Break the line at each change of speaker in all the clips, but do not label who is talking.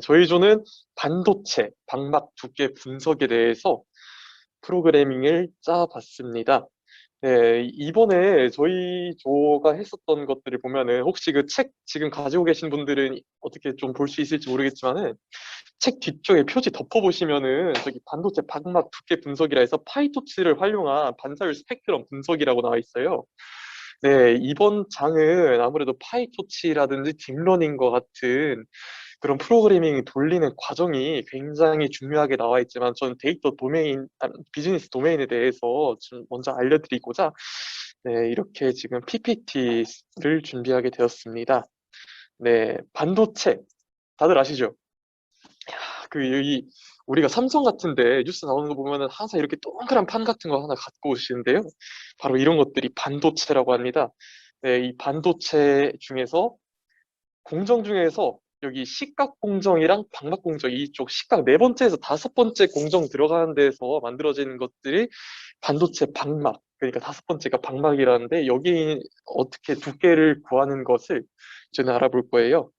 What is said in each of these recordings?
저희 조는 반도체, 방막 두께 분석에 대해서 프로그래밍을 짜봤습니다. 네, 이번에 저희 조가 했었던 것들을 보면은 혹시 그 책 지금 가지고 계신 분들은 어떻게 좀 볼 수 있을지 모르겠지만은 책 뒤쪽에 표지 덮어보시면은 저기 반도체 방막 두께 분석이라 해서 파이토치를 활용한 반사율 스펙트럼 분석이라고 나와 있어요. 네, 이번 장은 아무래도 파이토치라든지 딥러닝과 같은 그런 프로그래밍 돌리는 과정이 굉장히 중요하게 나와 있지만 전 데이터 도메인, 비즈니스 도메인에 대해서 좀 먼저 알려드리고자 네, 이렇게 지금 PPT를 준비하게 되었습니다. 네, 반도체 다들 아시죠? 여기 우리가 삼성 같은데 뉴스 나오는 거 보면은 항상 이렇게 동그란 판 같은 거 하나 갖고 오시는데요. 바로 이런 것들이 반도체라고 합니다. 네, 이 반도체 중에서 공정 중에서 여기 시각 공정이랑 방막 공정 이쪽 시각 네 번째에서 다섯 번째 공정 들어가는 데서 만들어지는 것들이 반도체 방막 그러니까 다섯 번째가 방막이라는데 여기 어떻게 두께를 구하는 것을 저는 알아볼 거예요.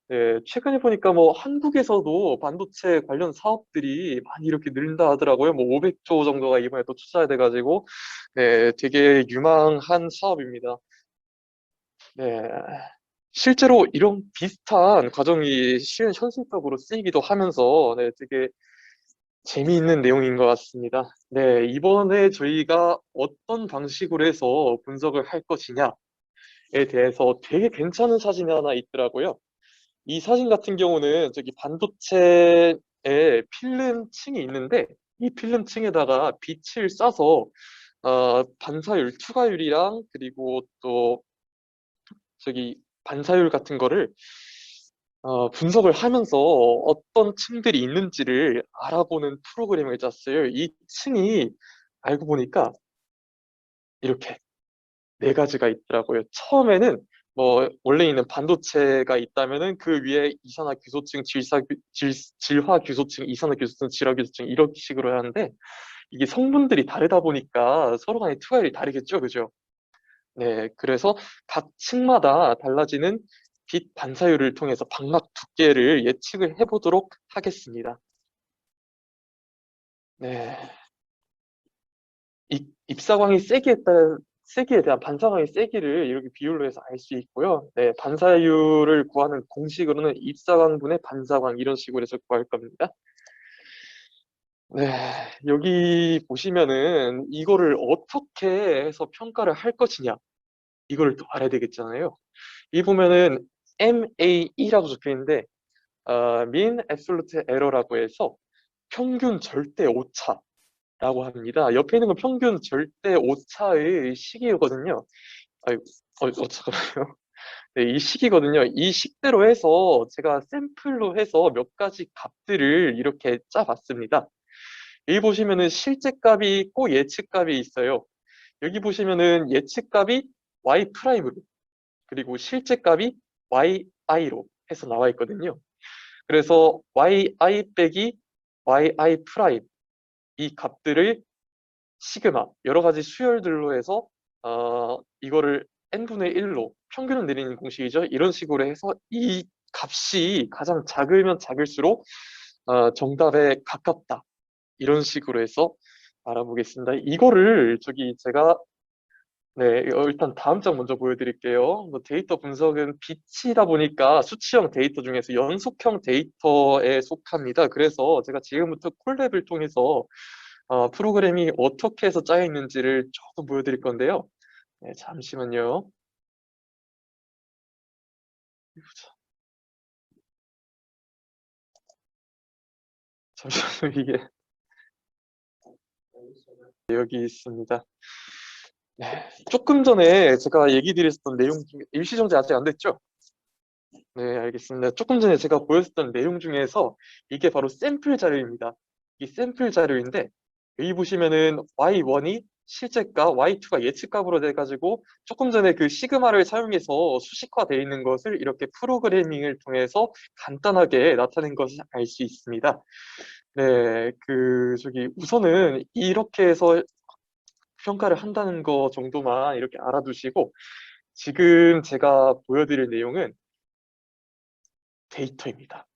네, 최근에 보니까 뭐 한국에서도 반도체 관련 사업들이 많이 이렇게 늘린다 하더라고요. 뭐 500조 정도가 이번에 또 투자돼가지고 네, 되게 유망한 사업입니다. 네, 실제로 이런 비슷한 과정이 현실적으로 쓰이기도 하면서 네, 되게 재미있는 내용인 것 같습니다. 네, 이번에 저희가 어떤 방식으로 해서 분석을 할 것이냐에 대해서 되게 괜찮은 사진이 하나 있더라고요. 이 사진 같은 경우는 저기 반도체에 필름층이 있는데 이 필름층에다가 빛을 쏴서 반사율, 투과율이랑 그리고 또 저기 반사율 같은 거를 분석을 하면서 어떤 층들이 있는지를 알아보는 프로그램을 짰어요. 이 층이 알고 보니까 이렇게 네 가지가 있더라고요. 처음에는 뭐 원래 있는 반도체가 있다면은 그 위에 이산화규소층, 질화규소층, 이산화규소층, 질화규소층 이런 식으로 하는데 이게 성분들이 다르다 보니까 서로 간의 투과율이 다르겠죠, 그죠? 네, 그래서 각 층마다 달라지는 빛 반사율을 통해서 방막 두께를 예측을 해보도록 하겠습니다. 네, 입사광이 세기에 대한 반사광의 세기를 이렇게 비율로 해서 알 수 있고요. 네, 반사율을 구하는 공식으로는 입사광분의 반사광 이런 식으로 해서 구할 겁니다. 네, 여기 보시면은 이거를 어떻게 해서 평가를 할 것이냐 이걸 또 알아야 되겠잖아요. 이 보면은 MAE라고 적혀 있는데 mean absolute error라고 해서 평균 절대 오차라고 합니다. 옆에 있는 건 평균 절대 오차의 식이거든요. 아이고, 잠깐만요. 네, 이 식이거든요. 이 식대로 해서 제가 샘플로 해서 몇 가지 값들을 이렇게 짜봤습니다. 여기 보시면은 실제값이 있고 예측값이 있어요. 여기 보시면은 예측값이 y 프라임으로 그리고 실제값이 yi.로 해서 나와 있거든요. 그래서 yi 빼기 yi 프라임 이 값들을 시그마 여러 가지 수열들로 해서 이거를 n분의 1로 평균을 내리는 공식이죠. 이런 식으로 해서 이 값이 가장 작으면 작을수록 정답에 가깝다. 이런 식으로 해서 알아보겠습니다. 이거를 저기 제가 네, 일단 다음 장 먼저 보여드릴게요. 뭐 데이터 분석은 빛이다 보니까 수치형 데이터 중에서 연속형 데이터에 속합니다. 그래서 제가 지금부터 콜랩을 통해서 프로그램이 어떻게 해서 짜여 있는지를 조금 보여드릴 건데요. 네, 잠시만요. 잠시만요, 이게 여기 있습니다. 네, 조금 전에 제가 얘기 드렸던 내용 중에 일시정지 아직 안 됐죠? 네, 알겠습니다. 조금 전에 제가 보였던 내용 중에서 이게 바로 샘플 자료입니다. 이 샘플 자료인데 여기 보시면은 Y1이 실제값, Y2가 예측값으로 돼가지고 조금 전에 그 시그마를 사용해서 수식화되어 있는 것을 이렇게 프로그래밍을 통해서 간단하게 나타낸 것을 알 수 있습니다. 네, 우선은 이렇게 해서 평가를 한다는 거 정도만 이렇게 알아두시고 지금 제가 보여드릴 내용은 데이터입니다.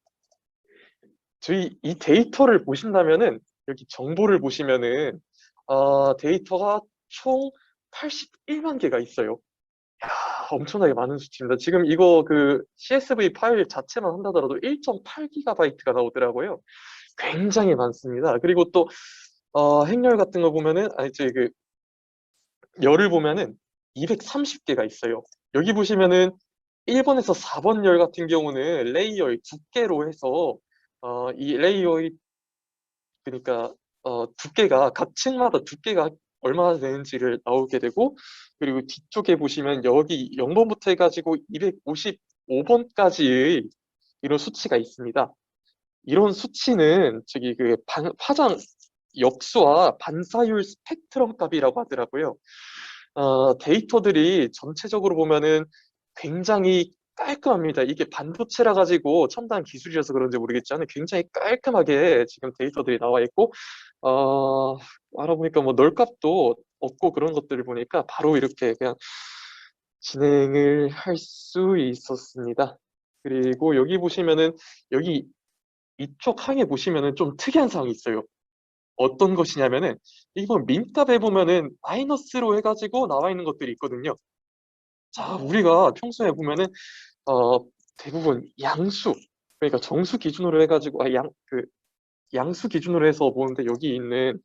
저희 이 데이터를 보신다면은 여기 정보를 보시면은 데이터가 총 81만 개가 있어요. 엄청나게 많은 수치입니다. 지금 이거 그 CSV 파일 자체만 한다더라도 1.8GB가 나오더라고요. 굉장히 많습니다. 그리고 또 행렬 같은 거 보면은 저희 그 열을 보면은 230개가 있어요. 여기 보시면은 1번에서 4번 열 같은 경우는 레이어의 두께로 해서 이 레이어의 그러니까 두께가 각 층마다 두께가 얼마나 되는지를 나오게 되고, 그리고 뒤쪽에 보시면 여기 0번부터 해가지고 255번까지의 이런 수치가 있습니다. 이런 수치는 저기 그 화장 역수와 반사율 스펙트럼 값이라고 하더라고요. 데이터들이 전체적으로 보면은 굉장히 깔끔합니다. 이게 반도체라 가지고 첨단 기술이라서 그런지 모르겠지만 굉장히 깔끔하게 지금 데이터들이 나와 있고, 어, 알아보니까 뭐 널값도 없고 그런 것들을 보니까 바로 이렇게 그냥 진행을 할 수 있었습니다. 그리고 여기 보시면은 여기 이쪽 항에 보시면은 좀 특이한 사항이 있어요. 어떤 것이냐면은 이번 민값에 보면은 마이너스로 해가지고 나와 있는 것들이 있거든요. 자, 우리가 평소에 보면은 어, 대부분 양수, 그러니까 정수 기준으로 해가지고 양수 기준으로 해서 보는데 여기 있는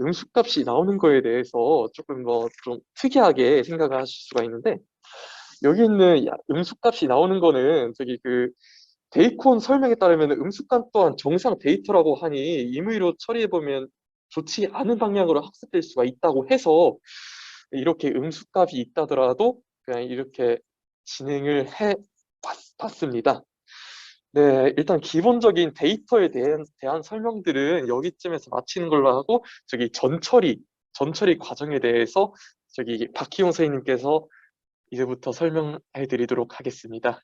음수값이 나오는 거에 대해서 조금 뭐 좀 특이하게 생각을 하실 수가 있는데, 여기 있는 음수값이 나오는 거는 저기 그 데이콘 설명에 따르면 음수값 또한 정상 데이터라고 하니 임의로 처리해보면 좋지 않은 방향으로 학습될 수가 있다고 해서 이렇게 음수값이 있다더라도 그냥 이렇게 진행을 해 봤습니다. 네, 일단 기본적인 데이터에 대한 설명들은 여기쯤에서 마치는 걸로 하고, 저기 전처리 과정에 대해서 저기 박희용 선생님께서 이제부터 설명해 드리도록 하겠습니다.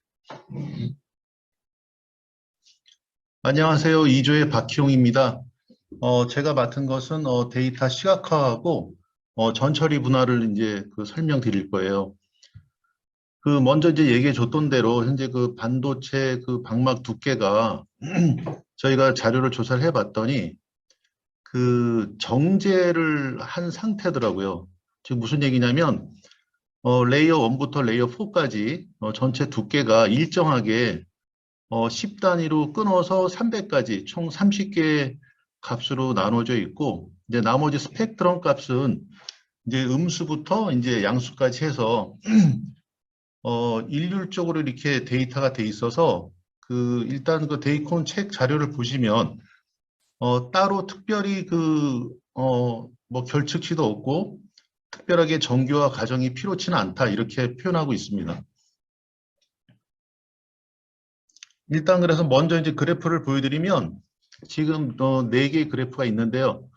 안녕하세요. 2조의 박희용입니다. 제가 맡은 것은 데이터 시각화하고 전처리 분할을 이제 설명드릴 거예요. 먼저 이제 얘기해 줬던 대로 현재 그 반도체 그 방막 두께가 저희가 자료를 조사를 해봤더니 그 정제를 한 상태더라고요. 지금 무슨 얘기냐면 레이어 1부터 레이어 4까지 전체 두께가 일정하게 10단위로 끊어서 300까지 총 30개의 값으로 나눠져 있고, 이제 나머지 스펙트럼 값은 이제 음수부터 이제 양수까지 해서 일률적으로 이렇게 데이터가 돼 있어서 일단 그 데이콘 책 자료를 보시면 따로 특별히 뭐 결측치도 없고 특별하게 정교화 과정이 필요치는 않다 이렇게 표현하고 있습니다. 일단 그래서 먼저 이제 그래프를 보여드리면 지금 4개의 그래프가 있는데요.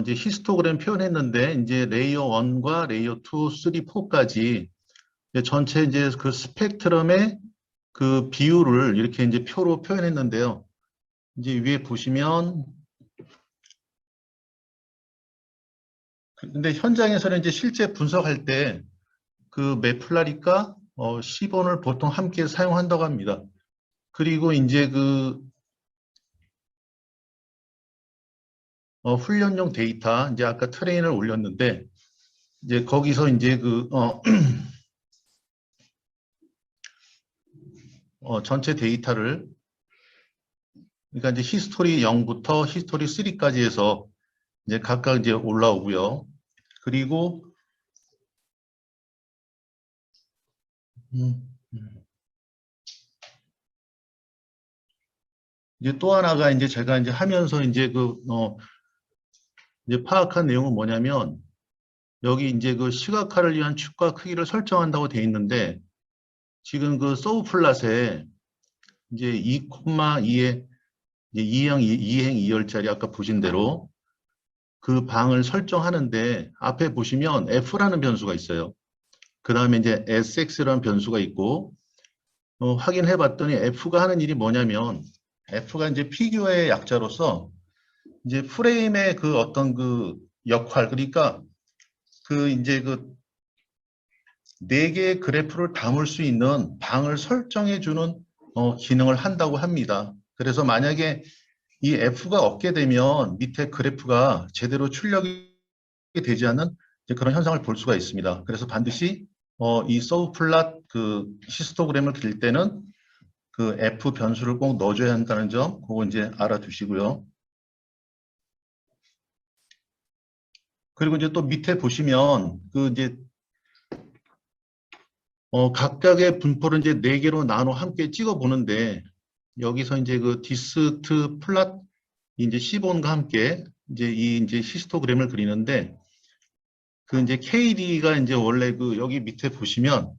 이제 히스토그램 표현했는데 이제 레이어 1과 레이어 2, 3, 4까지 전체 이제 그 스펙트럼의 그 비율을 이렇게 이제 표로 표현했는데요. 이제 위에 보시면 근데 현장에서는 이제 실제 분석할 때 그 메플라리과 시본을 보통 함께 사용한다고 합니다. 그리고 이제 훈련용 데이터 이제 아까 트레인을 올렸는데 이제 거기서 이제 전체 데이터를 그러니까 이제 히스토리 0부터 히스토리 3까지 해서 이제 각각 이제 올라오고요. 그리고 이제 또 하나가 이제 제가 이제 하면서 이제 이제 파악한 내용은 뭐냐면 여기 이제 그 시각화를 위한 축과 크기를 설정한다고 돼 있는데 지금 그 소우 플랫에 이제 2,2의 이제 2행 2열짜리 아까 보신 대로 그 방을 설정하는데 앞에 보시면 F라는 변수가 있어요. 그 다음에 이제 SX라는 변수가 있고 확인해 봤더니 F가 하는 일이 뭐냐면 F가 이제 피규어의 약자로서 이제 프레임의 그 어떤 그 역할 그러니까 이제 네 개의 그래프를 담을 수 있는 방을 설정해 주는 기능을 한다고 합니다. 그래서 만약에 이 F가 없게 되면 밑에 그래프가 제대로 출력이 되지 않는 이제 그런 현상을 볼 수가 있습니다. 그래서 반드시 이 서브 플랫 그 히스토그램을 그릴 때는 그 F 변수를 꼭 넣어줘야 한다는 점, 그거 이제 알아두시고요. 그리고 이제 또 밑에 보시면 그 이제 각각의 분포를 이제 4개로 나눠 함께 찍어 보는데 여기서 이제 그 디스트 플랫 이제 시본과 함께 이제 이 이제 히스토그램을 그리는데 그 이제 KD가 이제 원래 그 여기 밑에 보시면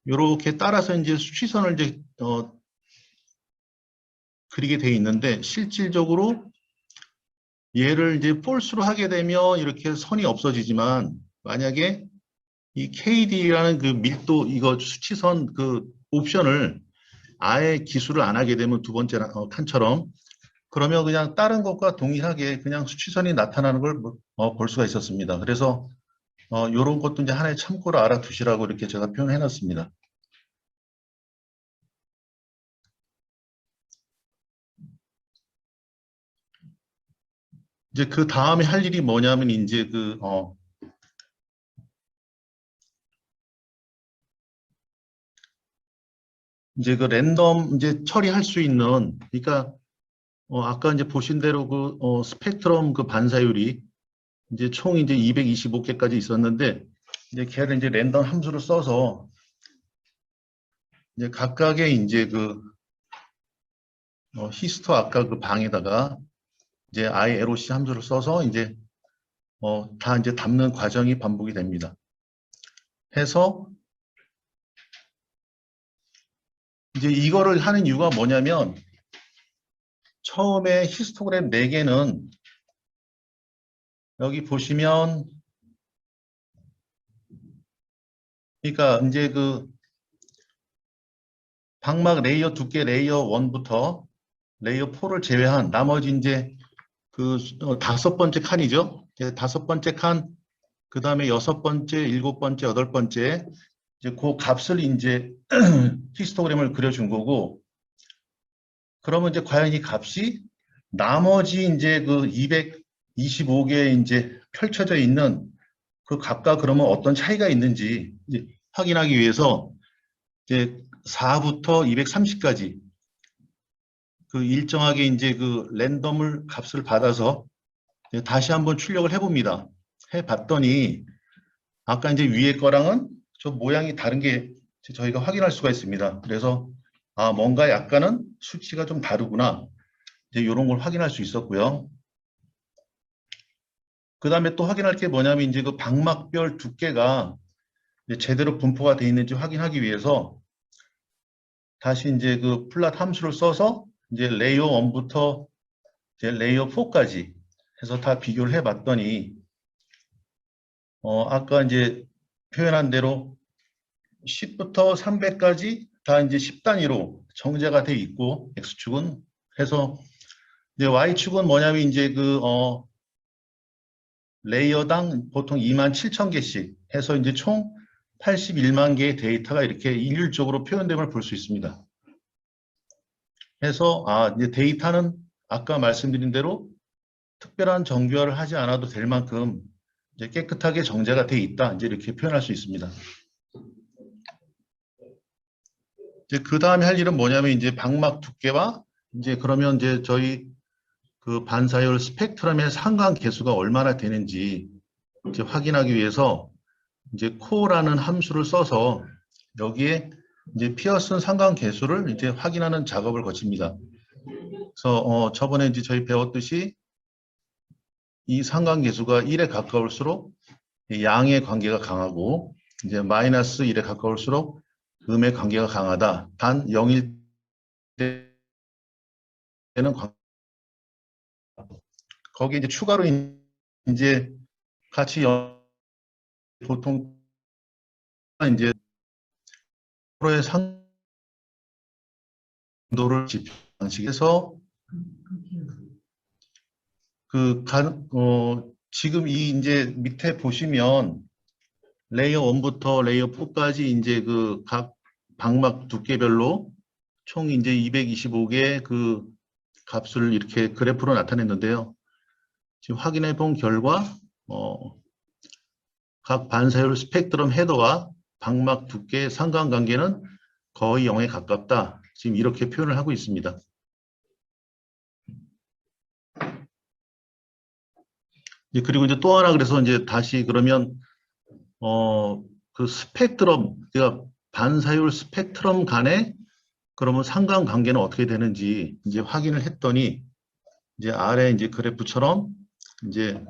이렇게 따라서 이제 수치선을 이제 그리게 돼 있는데 실질적으로 얘를 이제 폴스로 하게 되면 이렇게 선이 없어지지만 만약에 이 KD라는 그 밀도 이거 수치선 그 옵션을 아예 기술을 안 하게 되면 두 번째 칸처럼 그러면 그냥 다른 것과 동일하게 그냥 수치선이 나타나는 걸 볼 수가 있었습니다. 그래서 이런 것도 이제 하나의 참고로 알아두시라고 이렇게 제가 표현해 놨습니다. 이제 그 다음에 할 일이 뭐냐면 이제 이제 그 랜덤 이제 처리할 수 있는 그러니까 아까 이제 보신 대로 그 스펙트럼 그 반사율이 이제 총 이제 225개까지 있었는데 이제 걔를 이제 랜덤 함수를 써서 이제 각각의 이제 그 히스토 아까 그 방에다가 이제 ILOC 함수를 써서 이제 다 이제 담는 과정이 반복이 됩니다. 해서 이제 이거를 하는 이유가 뭐냐면 처음에 히스토그램 4개는 여기 보시면 그러니까 이제 그 방막 레이어 두께 레이어 1부터 레이어 4를 제외한 나머지 이제 그 5번째 칸이죠. 5번째 칸, 그 다음에 6번째, 7번째, 8번째 이제 그 값을 이제 히스토그램을 그려준 거고 그러면 이제 과연 이 값이 나머지 이제 그 225개에 이제 펼쳐져 있는 그 값과 그러면 어떤 차이가 있는지 이제 확인하기 위해서 이제 4부터 230까지 그 일정하게 이제 그 랜덤을 값을 받아서 다시 한번 출력을 해봅니다. 해봤더니 아까 이제 위에 거랑은 좀 모양이 다른 게 저희가 확인할 수가 있습니다. 그래서 아 뭔가 약간은 수치가 좀 다르구나 이제 이런 걸 확인할 수 있었고요. 그 다음에 또 확인할 게 뭐냐면 이제 그 방막별 두께가 이제 제대로 분포가 되어 있는지 확인하기 위해서 다시 이제 그 플랫 함수를 써서 이제 레이어 1부터 이제 레이어 4까지 해서 다 비교를 해봤더니 아까 이제 표현한 대로 10부터 300까지 다 이제 10단위로 정제가 돼 있고 X축은 해서 이제 Y축은 뭐냐면 이제 그 레이어당 보통 27,000개씩 해서 이제 총 81만 개의 데이터가 이렇게 일률적으로 표현됨을 볼 수 있습니다. 해서 이제 데이터는 아까 말씀드린 대로 특별한 정교화를 하지 않아도 될 만큼 이제 깨끗하게 정제가 돼 있다. 이제 이렇게 표현할 수 있습니다. 이제 그 다음에 할 일은 뭐냐면 이제 방막 두께와 이제 그러면 이제 저희 그 반사율 스펙트럼의 상관 계수가 얼마나 되는지 이제 확인하기 위해서 이제 코라는 함수를 써서 여기에 이제 피어슨 상관 계수를 이제 확인하는 작업을 거칩니다. 그래서 저번에 이제 저희 배웠듯이 이 상관 계수가 1에 가까울수록 양의 관계가 강하고 이제 마이너스 1에 가까울수록 음의 관계가 강하다. 단 0일 때는 거기에 이제 추가로 이제 같이 보통 이제 서로의 상도를 지표 방식에서 지금 이 이제 밑에 보시면 레이어 1부터 레이어 4까지 이제 그 각 방막 두께별로 총 이제 225개의 그 값을 이렇게 그래프로 나타냈는데요. 지금 확인해 본 결과 각 반사율 스펙트럼 헤더와 방막 두께의 상관관계는 거의 0에 가깝다. 지금 이렇게 표현을 하고 있습니다. 그리고 이제 또 하나 그래서 이제 다시 그러면 그 스펙트럼, 그러니까 반사율 스펙트럼 간의 그러면 상관관계는 어떻게 되는지 이제 확인을 했더니 이제 아래 이제 그래프처럼 이제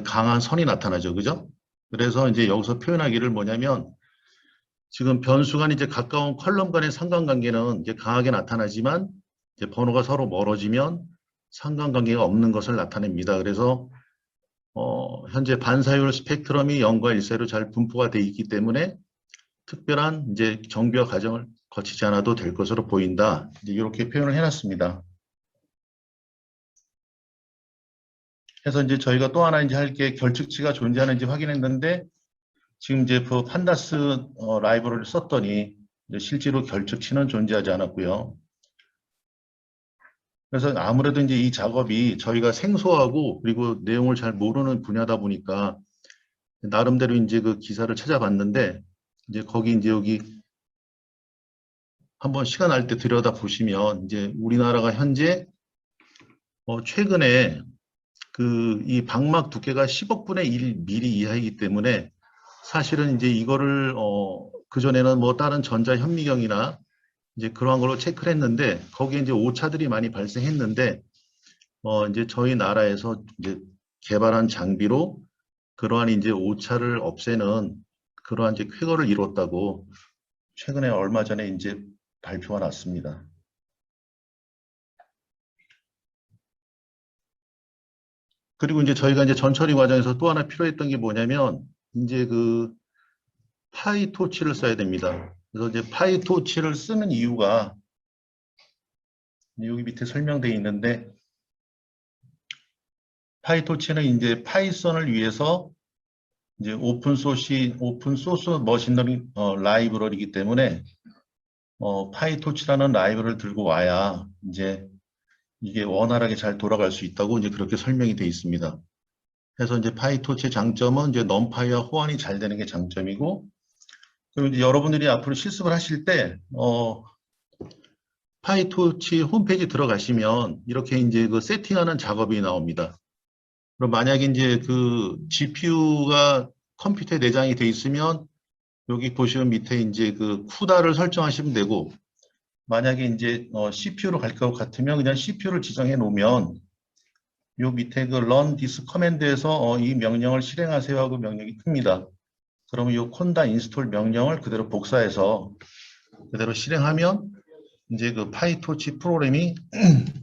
강한 선이 나타나죠. 그죠? 그래서 이제 여기서 표현하기를 뭐냐면 지금 변수 간 이제 가까운 컬럼 간의 상관관계는 이제 강하게 나타나지만 이제 번호가 서로 멀어지면 상관관계가 없는 것을 나타냅니다. 그래서 현재 반사율 스펙트럼이 0과 1 사이로 잘 분포가 되어 있기 때문에 특별한 이제 정비화 과정을 거치지 않아도 될 것으로 보인다. 이제 이렇게 표현을 해놨습니다. 그래서 이제 저희가 또 하나 이제 할 게 결측치가 존재하는지 확인했는데 지금 이제 그 판다스 라이브러리를 썼더니 이제 실제로 결측치는 존재하지 않았고요. 그래서 아무래도 이제 이 작업이 저희가 생소하고 그리고 내용을 잘 모르는 분야다 보니까 나름대로 이제 그 기사를 찾아봤는데 이제 거기 이제 여기 한번 시간 날 때 들여다 보시면 이제 우리나라가 현재 최근에 그 이 방막 두께가 10억분의 1 미리 이하이기 때문에 사실은 이제 이거를 그전에는 뭐 다른 전자 현미경이나 이제 그러한 걸로 체크를 했는데 거기에 이제 오차들이 많이 발생했는데 이제 저희 나라에서 이제 개발한 장비로 그러한 이제 오차를 없애는 그러한 이제 쾌거를 이뤘다고 최근에 얼마 전에 이제 발표가 났습니다. 그리고 이제 저희가 이제 전처리 과정에서 또 하나 필요했던 게 뭐냐면 이제 그 파이토치를 써야 됩니다. 그래서 이제 파이토치를 쓰는 이유가 여기 밑에 설명되어 있는데 파이토치는 이제 파이썬을 위해서 이제 오픈 소스 머신러닝 라이브러리이기 때문에 파이토치라는 라이브러리를 들고 와야 이제 이게 원활하게 잘 돌아갈 수 있다고 이제 그렇게 설명이 되어 있습니다. 그래서 이제 파이토치의 장점은 이제 넘파이와 호환이 잘 되는 게 장점이고, 그리고 이제 여러분들이 앞으로 실습을 하실 때 파이토치 홈페이지 들어가시면 이렇게 이제 그 세팅하는 작업이 나옵니다. 그럼 만약에 이제 그 GPU가 컴퓨터에 내장이 돼 있으면 여기 보시면 밑에 이제 그 쿠다를 설정하시면 되고, 만약에 이제 CPU로 갈 것 같으면 그냥 CPU를 지정해 놓으면 요 밑에 그 run this command에서 이 명령을 실행하세요 하고 명령이 뜹니다. 그러면 요 conda install 명령을 그대로 복사해서 그대로 실행하면 이제 그 파이토치 프로그램이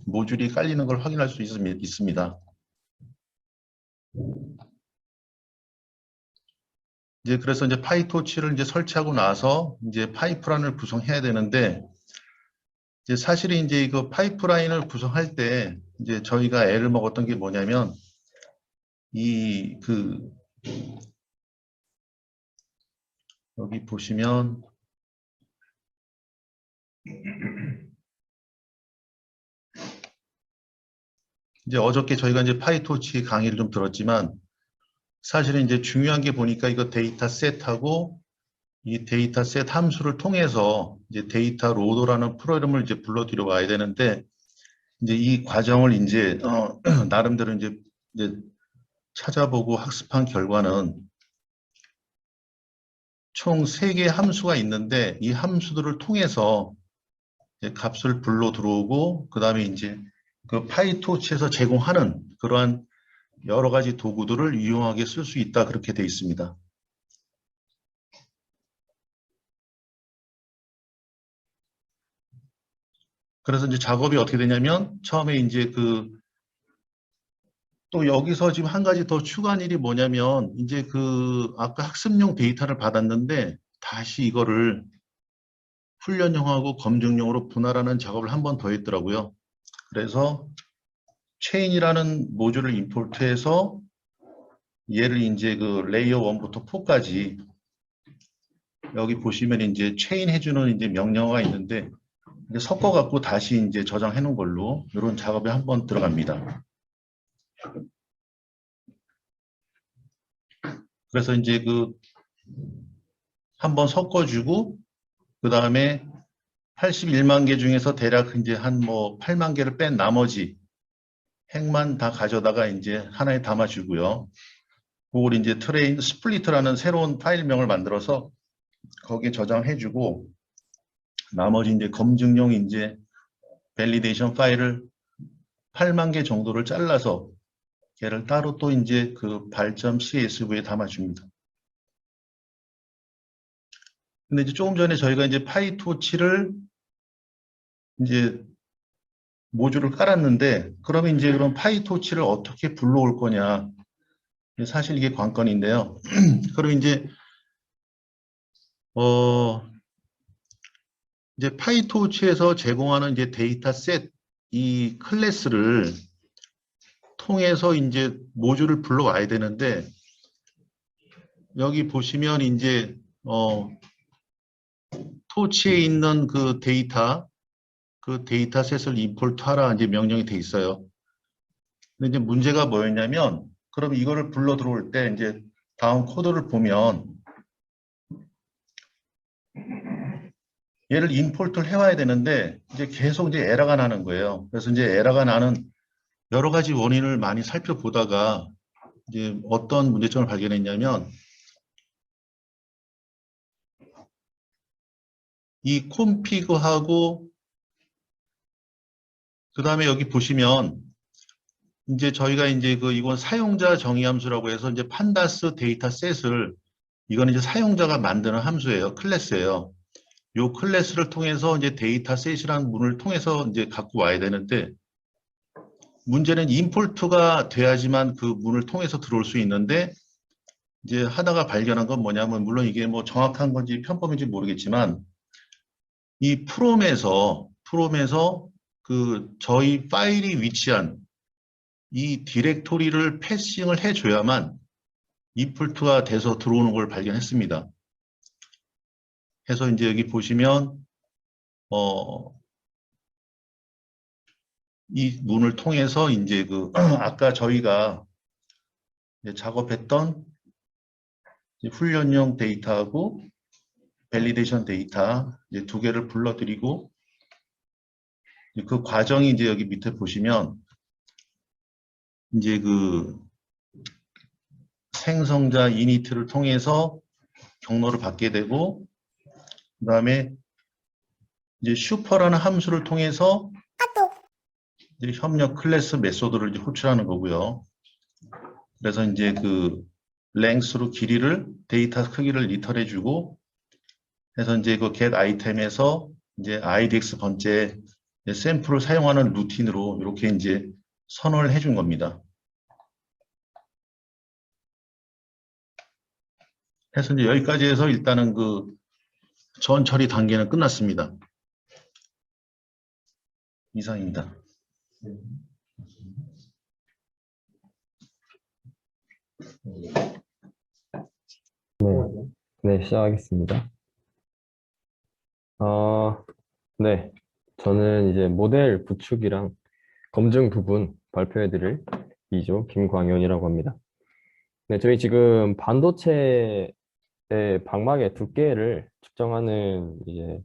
모듈이 깔리는 걸 확인할 수 있습니다. 이제 그래서 이제 파이토치를 이제 설치하고 나서 이제 파이프라인을 구성해야 되는데 이제 사실은 이제 이거 파이프라인을 구성할 때 이제 저희가 애를 먹었던 게 뭐냐면 여기 보시면 이제 어저께 저희가 이제 파이토치 강의를 좀 들었지만 사실은 이제 중요한 게 보니까 이거 데이터 셋하고 이 데이터 셋 함수를 통해서 이제 데이터 로더라는 프로그램을 이제 불러 들여와야 되는데 이제 이 과정을 이제 나름대로 이제 찾아보고 학습한 결과는 총 3개의 함수가 있는데 이 함수들을 통해서 이제 값을 불러 들어오고 그 다음에 이제 그 파이토치에서 제공하는 그러한 여러 가지 도구들을 유용하게 쓸 수 있다 그렇게 되어 있습니다. 그래서 이제 작업이 어떻게 되냐면 처음에 이제 또 여기서 지금 한 가지 더 추가한 일이 뭐냐면 이제 아까 학습용 데이터를 받았는데 다시 이거를 훈련용하고 검증용으로 분할하는 작업을 한 번 더 했더라고요. 그래서 체인이라는 모듈을 임포트해서 얘를 이제 그 레이어 1부터 4까지 여기 보시면 이제 체인 해주는 이제 명령어가 있는데 이제 섞어갖고 다시 이제 저장해 놓은 걸로 이런 작업에 한번 들어갑니다. 그래서 이제 그 한번 섞어주고 그 다음에 81만 개 중에서 대략 이제 한 뭐 8만 개를 뺀 나머지 핵만 다 가져다가 이제 하나에 담아주고요. 그걸 이제 트레인 스플리트라는 새로운 파일명을 만들어서 거기에 저장해주고 나머지 이제 검증용 이제 밸리데이션 파일을 8만 개 정도를 잘라서 걔를 따로 또 이제 그 발점 CSV에 담아줍니다. 근데 이제 조금 전에 저희가 이제 파이토치를 이제 모듈을 깔았는데 그러면 이제 그럼 파이토치를 어떻게 불러올 거냐. 사실 이게 관건인데요. 그럼 이제 파이토치에서 제공하는 이제 데이터 셋 이 클래스를 통해서 이제 모듈을 불러와야 되는데 여기 보시면 이제 토치에 있는 그 데이터 셋을 임포트하라 이제 명령이 돼 있어요. 근데 이제 문제가 뭐였냐면 그럼 이거를 불러 들어올 때 이제 다음 코드를 보면 얘를 임포트를 해와야 되는데 이제 계속 이제 에러가 나는 거예요. 그래서 이제 에러가 나는 여러 가지 원인을 많이 살펴보다가 이제 어떤 문제점을 발견했냐면 이 콤피그하고 그 다음에 여기 보시면 이제 저희가 이제 이건 사용자 정의 함수라고 해서 이제 판다스 데이터 셋을 이거는 이제 사용자가 만드는 함수예요. 클래스예요. 요 클래스를 통해서 이제 데이터 셋이라는 문을 통해서 이제 갖고 와야 되는데 문제는 임포트가 돼야지만 그 문을 통해서 들어올 수 있는데 이제 하다가 발견한 건 뭐냐면 물론 이게 뭐 정확한 건지 편법인지 모르겠지만 이 프롬에서 그 저희 파일이 위치한 이 디렉토리를 패싱을 해줘야만 임포트가 돼서 들어오는 걸 발견했습니다. 해서 이제 여기 보시면 이 문을 통해서 이제 아까 저희가 이제 작업했던 이제 훈련용 데이터하고 밸리데이션 데이터 이제 두 개를 불러드리고 그 과정이 이제 여기 밑에 보시면 이제 생성자 이니트를 통해서 경로를 받게 되고 그 다음에 이제 슈퍼라는 함수를 통해서 이제 협력 클래스 메소드를 이제 호출하는 거고요. 그래서 이제 랭스로 길이를 데이터 크기를 리턴해 주고 해서 이제 get 아이템에서 이제 IDX 번째 샘플을 사용하는 루틴으로 이렇게 이제 선언을 해준 겁니다. 해서 이제 여기까지 해서 일단은 전 처리 단계는 끝났습니다. 이상입니다.
네, 시작하겠습니다. 네, 저는 이제 모델 구축이랑 검증 부분 발표해드릴 이조 김광현이라고 합니다. 네, 저희 지금 반도체의 방막의 두께를 측정하는 이제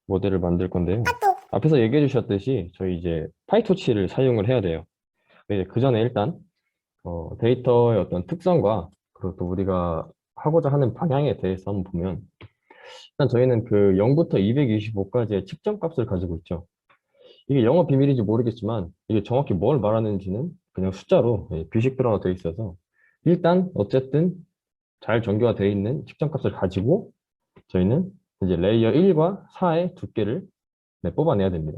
모델을 만들 건데요. 앞에서 얘기해 주셨듯이 저희 이제 파이토치를 사용을 해야 돼요. 이제 그 전에 일단 데이터의 어떤 특성과 그리고 또 우리가 하고자 하는 방향에 대해서 한번 보면 일단 저희는 0부터 225까지의 측정 값을 가지고 있죠. 이게 영어 비밀인지 모르겠지만 이게 정확히 뭘 말하는지는 그냥 숫자로 비식별화가 되어 있어서 일단 어쨌든 잘 정교화되어 있는 측정 값을 가지고 저희는 이제 레이어 1과 4의 두께를 뽑아내야 됩니다.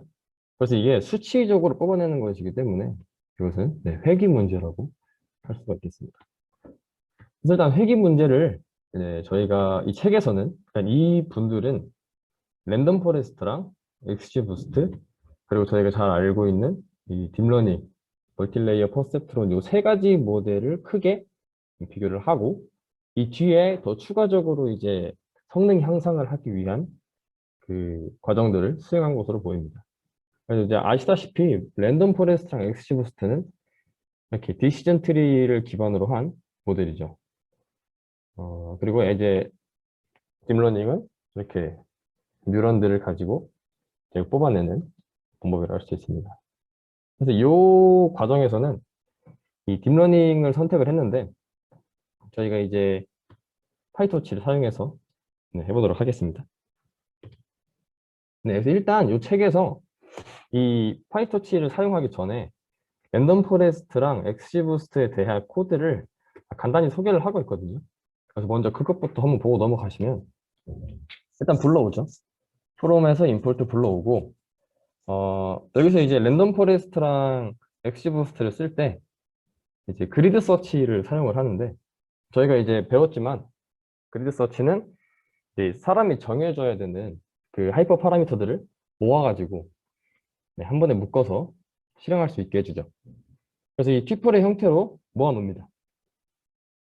그래서 이게 수치적으로 뽑아내는 것이기 때문에 이것은 회귀 문제라고 할 수가 있겠습니다. 그래서 일단 회귀 문제를 저희가 이 책에서는 이 분들은 랜덤 포레스트랑 XGBoost 그리고 저희가 잘 알고 있는 이 딥러닝, 멀티레이어 퍼셉트론 이 세 가지 모델을 크게 비교를 하고 이 뒤에 더 추가적으로 이제 성능 향상을 하기 위한 그 과정들을 수행한 것으로 보입니다. 그래서 이제 아시다시피 랜덤 포레스트랑 엑스지부스트는 이렇게 디시전 트리를 기반으로 한 모델이죠. 그리고 이제 딥러닝은 이렇게 뉴런들을 가지고 이제 뽑아내는 방법이라고 할 수 있습니다. 그래서 이 과정에서는 이 딥러닝을 선택을 했는데 저희가 이제 파이토치를 사용해서 해보도록 하겠습니다. 네, 그래서 일단 이 책에서 이 파이토치를 사용하기 전에 랜덤 포레스트랑 엑스지부스트에 대한 코드를 간단히 소개를 하고 있거든요. 그래서 먼저 그것부터 한번 보고 넘어가시면 일단 불러오죠. 프롬에서 임포트 불러오고 여기서 이제 랜덤 포레스트랑 엑스지부스트를 쓸 때 이제 그리드 서치를 사용을 하는데 저희가 이제 배웠지만 그리드 서치는 이제 사람이 정해줘야 되는 그 하이퍼 파라미터들을 모아가지고 한 번에 묶어서 실행할 수 있게 해주죠. 그래서 이 튜플의 형태로 모아놓습니다.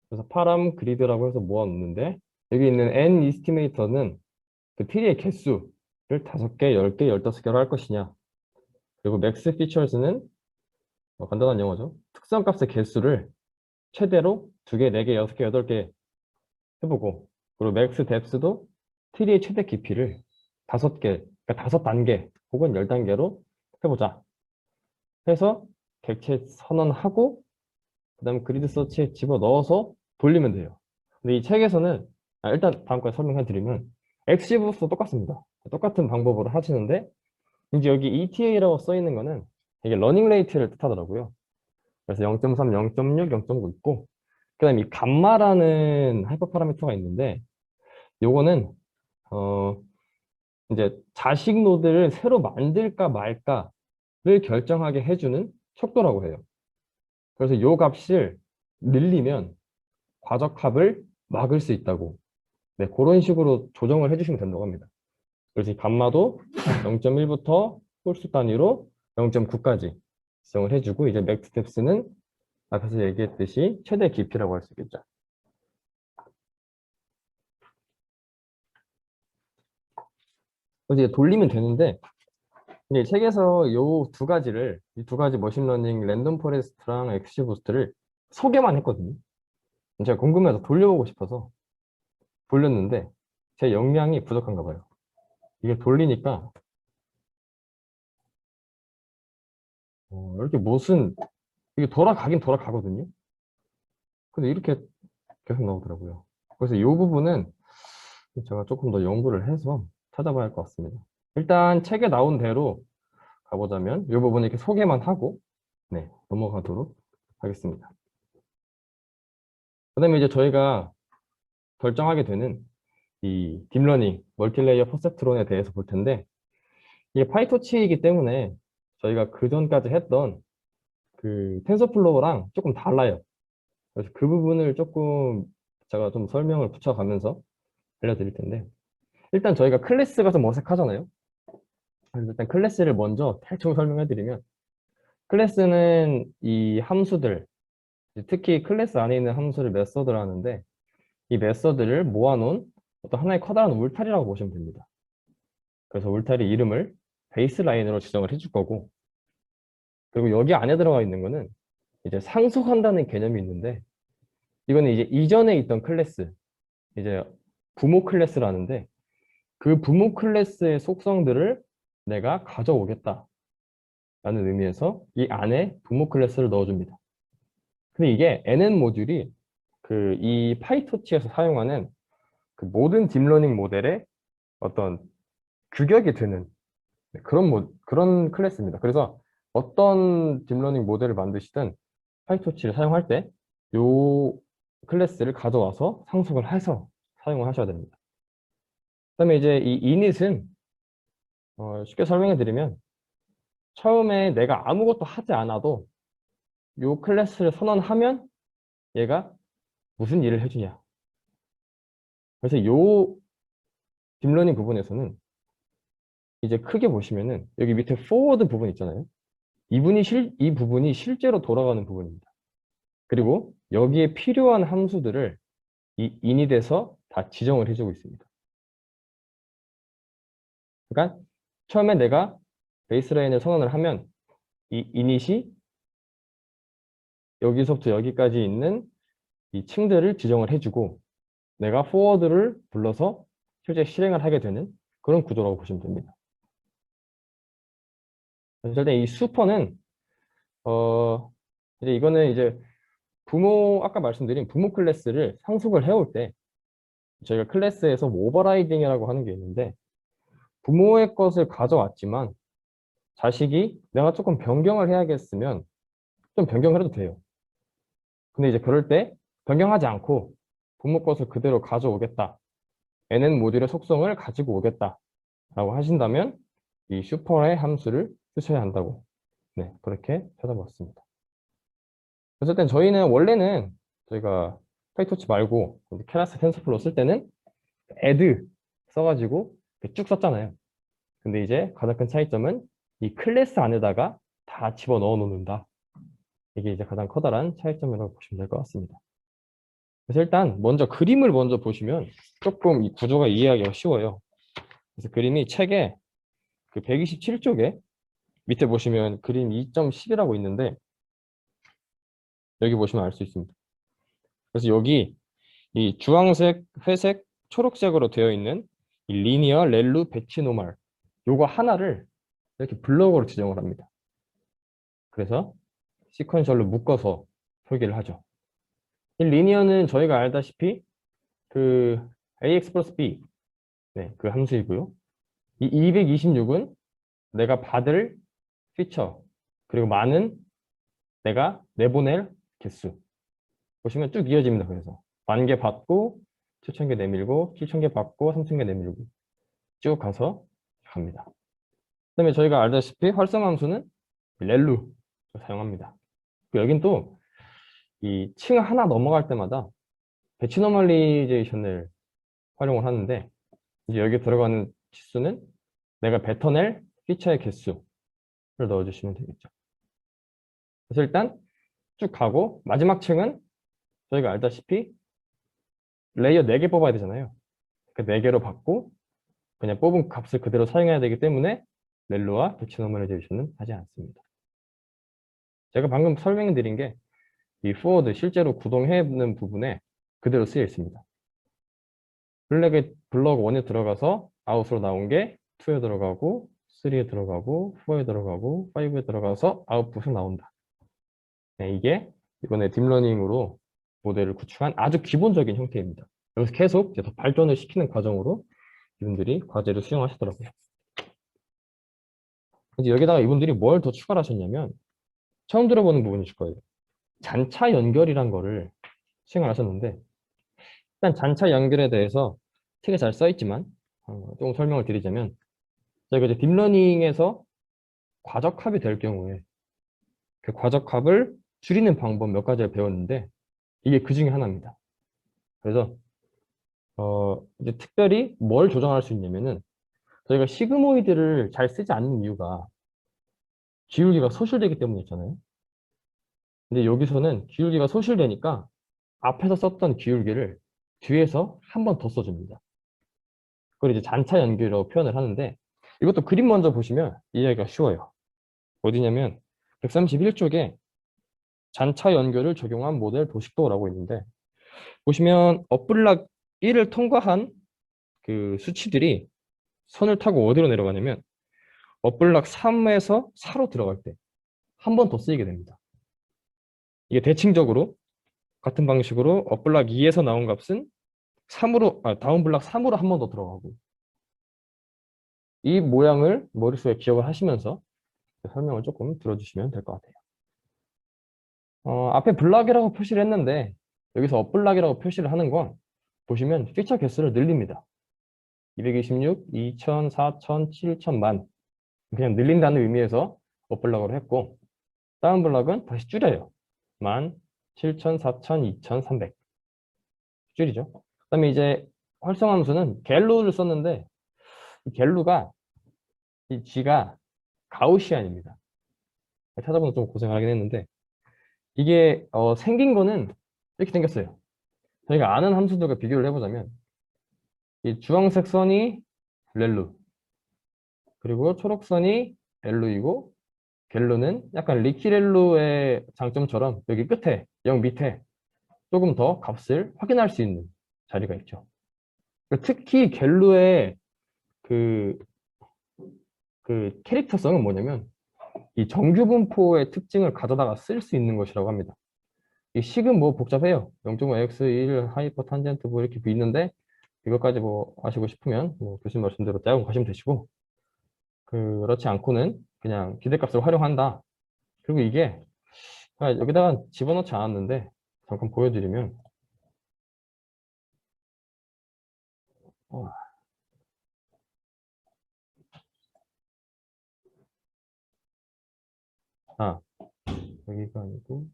그래서 파람 그리드라고 해서 모아놓는데 여기 있는 n 이스티메이터는 그 트리의 개수를 5개, 10개, 15개로 할 것이냐, 그리고 맥스 피처스는 간단한 영어죠. 특성 값의 개수를 최대로 2개, 4개, 6개, 8개 해보고, 그리고 맥스 뎁스도 트리의 최대 깊이를 5개, 그러니까 5단계 혹은 10단계로 해보자 해서 객체 선언하고 그 다음에 그리드 서치에 집어넣어서 돌리면 돼요. 근데 이 책에서는 일단 다음까지 설명해 드리면 엑시브스도 똑같습니다. 똑같은 방법으로 하시는데 이제 여기 ETA라고 써 있는 거는 이게 러닝 레이트를 뜻하더라고요. 그래서 0.3, 0.6, 0.9 있고 그 다음에 이 감마라는 하이퍼 파라미터가 있는데 요거는 이제 자식 노드를 새로 만들까 말까를 결정하게 해주는 척도라고 해요. 그래서 요 값을 늘리면 과적합을 막을 수 있다고, 네, 그런 식으로 조정을 해주시면 된다고 합니다. 그래서 이 감마도 0.1부터 홀수 단위로 0.9까지 지정을 해주고, 이제 맥스 뎁스는 앞에서 얘기했듯이 최대 깊이라고 할 수 있겠죠. 그래서 이제 돌리면 되는데, 이제 책에서 요 두 가지를, 이 두 가지 머신러닝 랜덤 포레스트랑 엑스지부스트를 소개만 했거든요. 제가 궁금해서 돌려보고 싶어서 돌렸는데 제 역량이 부족한가 봐요. 이게 돌리니까 이렇게 무슨 이게 돌아가긴 돌아가거든요. 근데 이렇게 계속 나오더라고요. 그래서 이 부분은 제가 조금 더 연구를 해서 찾아봐야 할 것 같습니다. 일단 책에 나온 대로 가보자면 이 부분 이렇게 소개만 하고 넘어가도록 하겠습니다. 그 다음에 이제 저희가 결정하게 되는 이 딥러닝 멀티레이어 퍼셉트론에 대해서 볼 텐데, 이게 파이토치이기 때문에 저희가 그 전까지 했던 그 텐서플로우랑 조금 달라요. 그래서 그 부분을 조금 제가 좀 설명을 붙여가면서 알려드릴 텐데, 일단 저희가 클래스가 좀 어색하잖아요. 그래서 일단 클래스를 먼저 대충 설명해드리면, 클래스는 이 함수들, 특히 클래스 안에 있는 함수를 메서드를 하는데, 이 메서드를 모아놓은 어떤 하나의 커다란 울타리라고 보시면 됩니다. 그래서 울타리 이름을 베이스라인으로 지정을 해줄 거고, 그리고 여기 안에 들어가 있는 거는 이제 상속한다는 개념이 있는데, 이거는 이제 이전에 있던 클래스, 이제 부모 클래스라는데, 그 부모 클래스의 속성들을 내가 가져오겠다 라는 의미에서 이 안에 부모 클래스를 넣어줍니다. 근데 이게 NN 모듈이 그 이 파이토치에서 사용하는 그 모든 딥러닝 모델의 어떤 규격이 되는 그런 클래스입니다. 그래서 어떤 딥러닝 모델을 만드시든 파이토치를 사용할 때 이 클래스를 가져와서 상속을 해서 사용을 하셔야 됩니다. 그다음에 이제 이 init은 쉽게 설명해 드리면, 처음에 내가 아무것도 하지 않아도 이 클래스를 선언하면 얘가 무슨 일을 해주냐. 그래서 이 딥러닝 부분에서는 이제 크게 보시면은 여기 밑에 forward 부분 있잖아요. 이 부분이 실제로 돌아가는 부분입니다. 그리고 여기에 필요한 함수들을 이 init에서 다 지정을 해주고 있습니다. 그러니까 처음에 내가 베이스라인을 선언을 하면 이 이닛이 여기서부터 여기까지 있는 이 층들을 지정을 해주고 내가 포워드를 불러서 실제 실행을 하게 되는 그런 구조라고 보시면 됩니다. 그래서 일단 이 슈퍼는 이제 이거는 이제 아까 말씀드린 부모 클래스를 상속을 해올 때 저희가 클래스에서 뭐 오버라이딩이라고 하는 게 있는데 부모의 것을 가져왔지만 자식이 내가 조금 변경을 해야겠으면 좀 변경을 해도 돼요. 근데 이제 그럴 때 변경하지 않고 부모 것을 그대로 가져오겠다. nn 모듈의 속성을 가지고 오겠다. 라고 하신다면 이 슈퍼의 함수를 쓰셔야 한다고. 네, 그렇게 찾아봤습니다. 그래서 일단 저희는 원래는 저희가 파이토치 말고 케라스 텐서플로우 쓸 때는 add 써가지고 쭉 썼잖아요. 근데 이제 가장 큰 차이점은 이 클래스 안에다가 다 집어넣어 놓는다. 이게 이제 가장 커다란 차이점이라고 보시면 될 것 같습니다. 그래서 일단 먼저 그림을 먼저 보시면 조금 이 구조가 이해하기가 쉬워요. 그래서 그림이 책에 그 127쪽에 밑에 보시면 그림 2.10이라고 있는데 여기 보시면 알 수 있습니다. 그래서 여기 이 주황색, 회색, 초록색으로 되어 있는 이 리니어 렐루 베치노말 요거 하나를 이렇게 블록으로 지정을 합니다. 그래서 시퀀셜로 묶어서 표기를 하죠. 이 리니어는 저희가 알다시피 그 ax 플러스 b 네, 그 함수이고요. 이 226은 내가 받을 피처 그리고 많은 내가 내보낼 개수 보시면 쭉 이어집니다. 그래서 10,000개 받고 7,000개 내밀고 7,000개 받고 3,000개 내밀고 쭉 가서 갑니다. 그다음에 저희가 알다시피 활성함수는 렐루 사용합니다. 여긴 또 이 층 하나 넘어갈 때마다 배치 노멀리제이션을 활용을 하는데 이제 여기 들어가는 치수는 내가 뱉어낼 피처의 개수를 넣어주시면 되겠죠. 그래서 일단 쭉 가고 마지막 층은 저희가 알다시피 레이어 4개 뽑아야 되잖아요. 그 4개로 받고 그냥 뽑은 값을 그대로 사용해야 되기 때문에 렐루와 배치 노멀리제이션은 하지 않습니다. 제가 방금 설명드린 게 이 forward 실제로 구동해는 부분에 그대로 쓰여 있습니다. 블럭 1에 들어가서 아웃으로 나온 게 2에 들어가고 3에 들어가고 4에 들어가고 5에 들어가서 아웃풋으로 나온다. 네, 이게 이번에 딥러닝으로 모델을 구축한 아주 기본적인 형태입니다. 여기서 계속 이제 더 발전을 시키는 과정으로 이분들이 과제를 수행하시더라고요. 이제 여기다가 이분들이 뭘 더 추가를 하셨냐면 처음 들어보는 부분이실 거예요. 잔차 연결이란 거를 수행을 하셨는데 일단 잔차 연결에 대해서 책에 잘 써있지만 조금 설명을 드리자면 저희가 이제 딥러닝에서 과적합이 될 경우에 그 과적합을 줄이는 방법 몇 가지를 배웠는데 이게 그 중에 하나입니다. 그래서 이제 특별히 뭘 조정할 수 있냐면은 저희가 시그모이드를 잘 쓰지 않는 이유가 기울기가 소실되기 때문이었잖아요. 근데 여기서는 기울기가 소실되니까 앞에서 썼던 기울기를 뒤에서 한 번 더 써줍니다. 그걸 이제 잔차 연결이라고 표현을 하는데 이것도 그림 먼저 보시면 이해하기가 쉬워요. 어디냐면 131쪽에 잔차 연결을 적용한 모델 도식도라고 있는데 보시면 업블락 1을 통과한 그 수치들이 선을 타고 어디로 내려가냐면 업블락 3에서 4로 들어갈 때 한 번 더 쓰이게 됩니다. 이게 대칭적으로 같은 방식으로 업블락 2에서 나온 값은 3으로 다운 블락 3으로 한 번 더 들어가고 이 모양을 머릿속에 기억을 하시면서 설명을 조금 들어주시면 될 것 같아요. 앞에 블락이라고 표시를 했는데 여기서 업블락이라고 표시를 하는 건 보시면 피처 개수를 늘립니다. 226, 2000, 4000, 7000만 그냥 늘린다는 의미에서 업블락으로 했고 다운 블락은 다시 줄여요. 10,000, 7000, 4000, 2300 줄이죠. 그 다음에 이제 활성함수는 갤루를 썼는데 이 갤루가 이 G가 가우시안입니다. 찾아보면 좀 고생을 하긴 했는데 이게 생긴 거는 이렇게 생겼어요. 저희가 아는 함수들과 비교를 해보자면 이 주황색 선이 렐루 그리고 초록선이 L루이고 갤루는 약간 리키렐루의 장점처럼 여기 끝에, 영 밑에 조금 더 값을 확인할 수 있는 자리가 있죠. 특히 갤루의 그, 그 캐릭터성은 뭐냐면 이 정규분포의 특징을 가져다가 쓸 수 있는 것이라고 합니다. 이 식은 뭐 복잡해요. 0.5x 1 하이퍼 탄젠트 뭐 이렇게 있는데 이것까지 뭐 아시고 싶으면 뭐 교수님 말씀대로 대학원 가시면 되시고 그렇지 않고는 그냥 기대값을 활용한다. 그리고 이게 여기다가 집어넣지 않았는데 잠깐 보여드리면 어, 아 여기가 아니고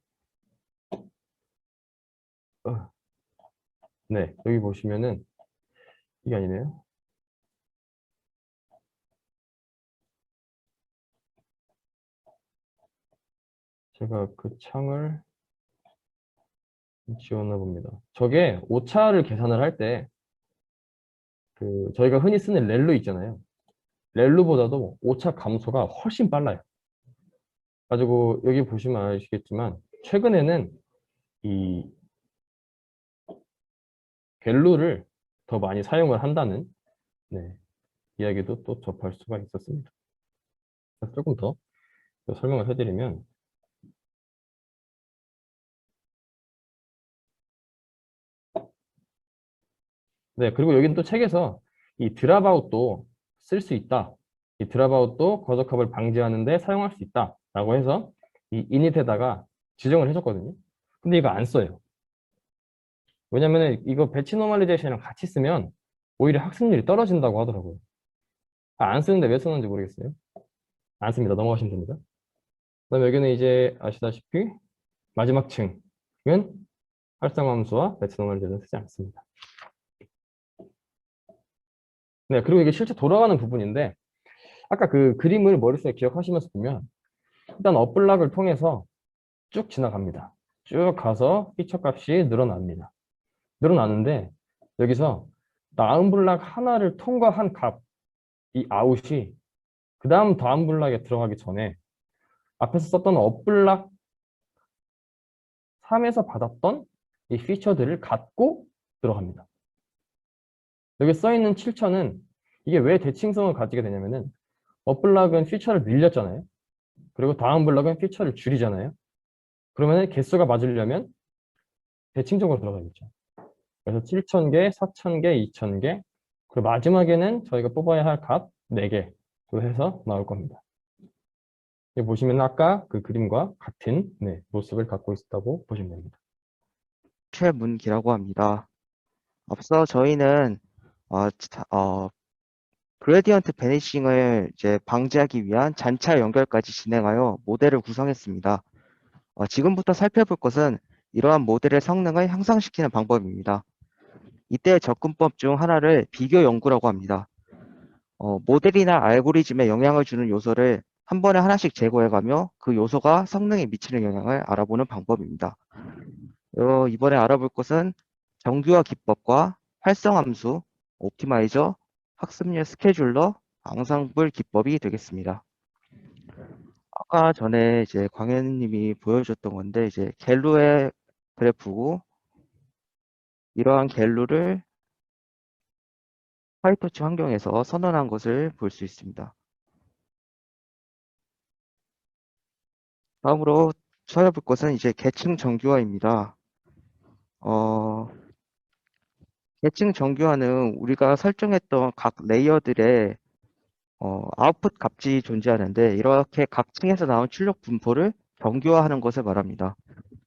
어, 네 여기 보시면은 이게 아니네요. 제가 그 창을 지웠나 봅니다. 저게 오차를 계산을 할 때 그 저희가 흔히 쓰는 렐루 있잖아요. 렐루보다도 오차 감소가 훨씬 빨라요. 가지고 여기 보시면 아시겠지만 최근에는 이 갤루를 더 많이 사용을 한다는 네, 이야기도 또 접할 수가 있었습니다. 그래서 조금 더 설명을 해드리면 네 그리고 여기는 또 책에서 이 드랍아웃도 쓸 수 있다. 이 드랍아웃도 거저값을 방지하는데 사용할 수 있다 라고 해서 이 이닛에다가 지정을 해줬거든요. 근데 이거 안 써요. 왜냐면 이거 배치 노멀리제이션이랑 같이 쓰면 오히려 학습률이 떨어진다고 하더라고요. 안 쓰는데 왜 쓰는지 모르겠어요. 안 씁니다. 넘어가시면 됩니다. 그다음에 여기는 이제 아시다시피 마지막 층은 활성함수와 배치 노멀리제이션 쓰지 않습니다. 네, 그리고 이게 실제 돌아가는 부분인데 아까 그 그림을 머릿속에 기억하시면서 보면 일단 업블락을 통해서 쭉 지나갑니다. 쭉 가서 피처 값이 늘어납니다. 늘어나는데 여기서 다음 블락 하나를 통과한 값, 이 아웃이 그 다음 다음 블락에 들어가기 전에 앞에서 썼던 업블락 3에서 받았던 이 피처들을 갖고 들어갑니다. 여기 써있는 7천은 이게 왜 대칭성을 가지게 되냐면은 업블락은 피처를 늘렸잖아요. 그리고 다음 블락은 피처를 줄이잖아요. 그러면 개수가 맞으려면 대칭적으로 들어가겠죠. 그래서 7,000개, 4,000개, 2,000개, 그리고 마지막에는 저희가 뽑아야 할 값 4개로 해서 나올 겁니다. 여기 보시면 아까 그 그림과 같은 네, 모습을 갖고 있다고 보시면 됩니다.
최문기라고 합니다. 앞서 저희는 그레디언트 베니싱을 이제 방지하기 위한 잔차 연결까지 진행하여 모델을 구성했습니다. 지금부터 살펴볼 것은 이러한 모델의 성능을 향상시키는 방법입니다. 이때 접근법 중 하나를 비교 연구라고 합니다. 모델이나 알고리즘에 영향을 주는 요소를 한 번에 하나씩 제거해가며 그 요소가 성능에 미치는 영향을 알아보는 방법입니다. 이번에 알아볼 것은 정규화 기법과 활성함수, 옵티마이저, 학습률 스케줄러, 앙상블 기법이 되겠습니다. 아까 전에 이제 광현님이 보여줬던 건데 이제 갤루의 그래프고 이러한 갤루를 파이토치 환경에서 선언한 것을 볼 수 있습니다. 다음으로 찾아볼 것은 이제 계층 정규화입니다. 계층 정규화는 우리가 설정했던 각 레이어들의 아웃풋 값이 존재하는데 이렇게 각 층에서 나온 출력 분포를 정규화하는 것을 말합니다.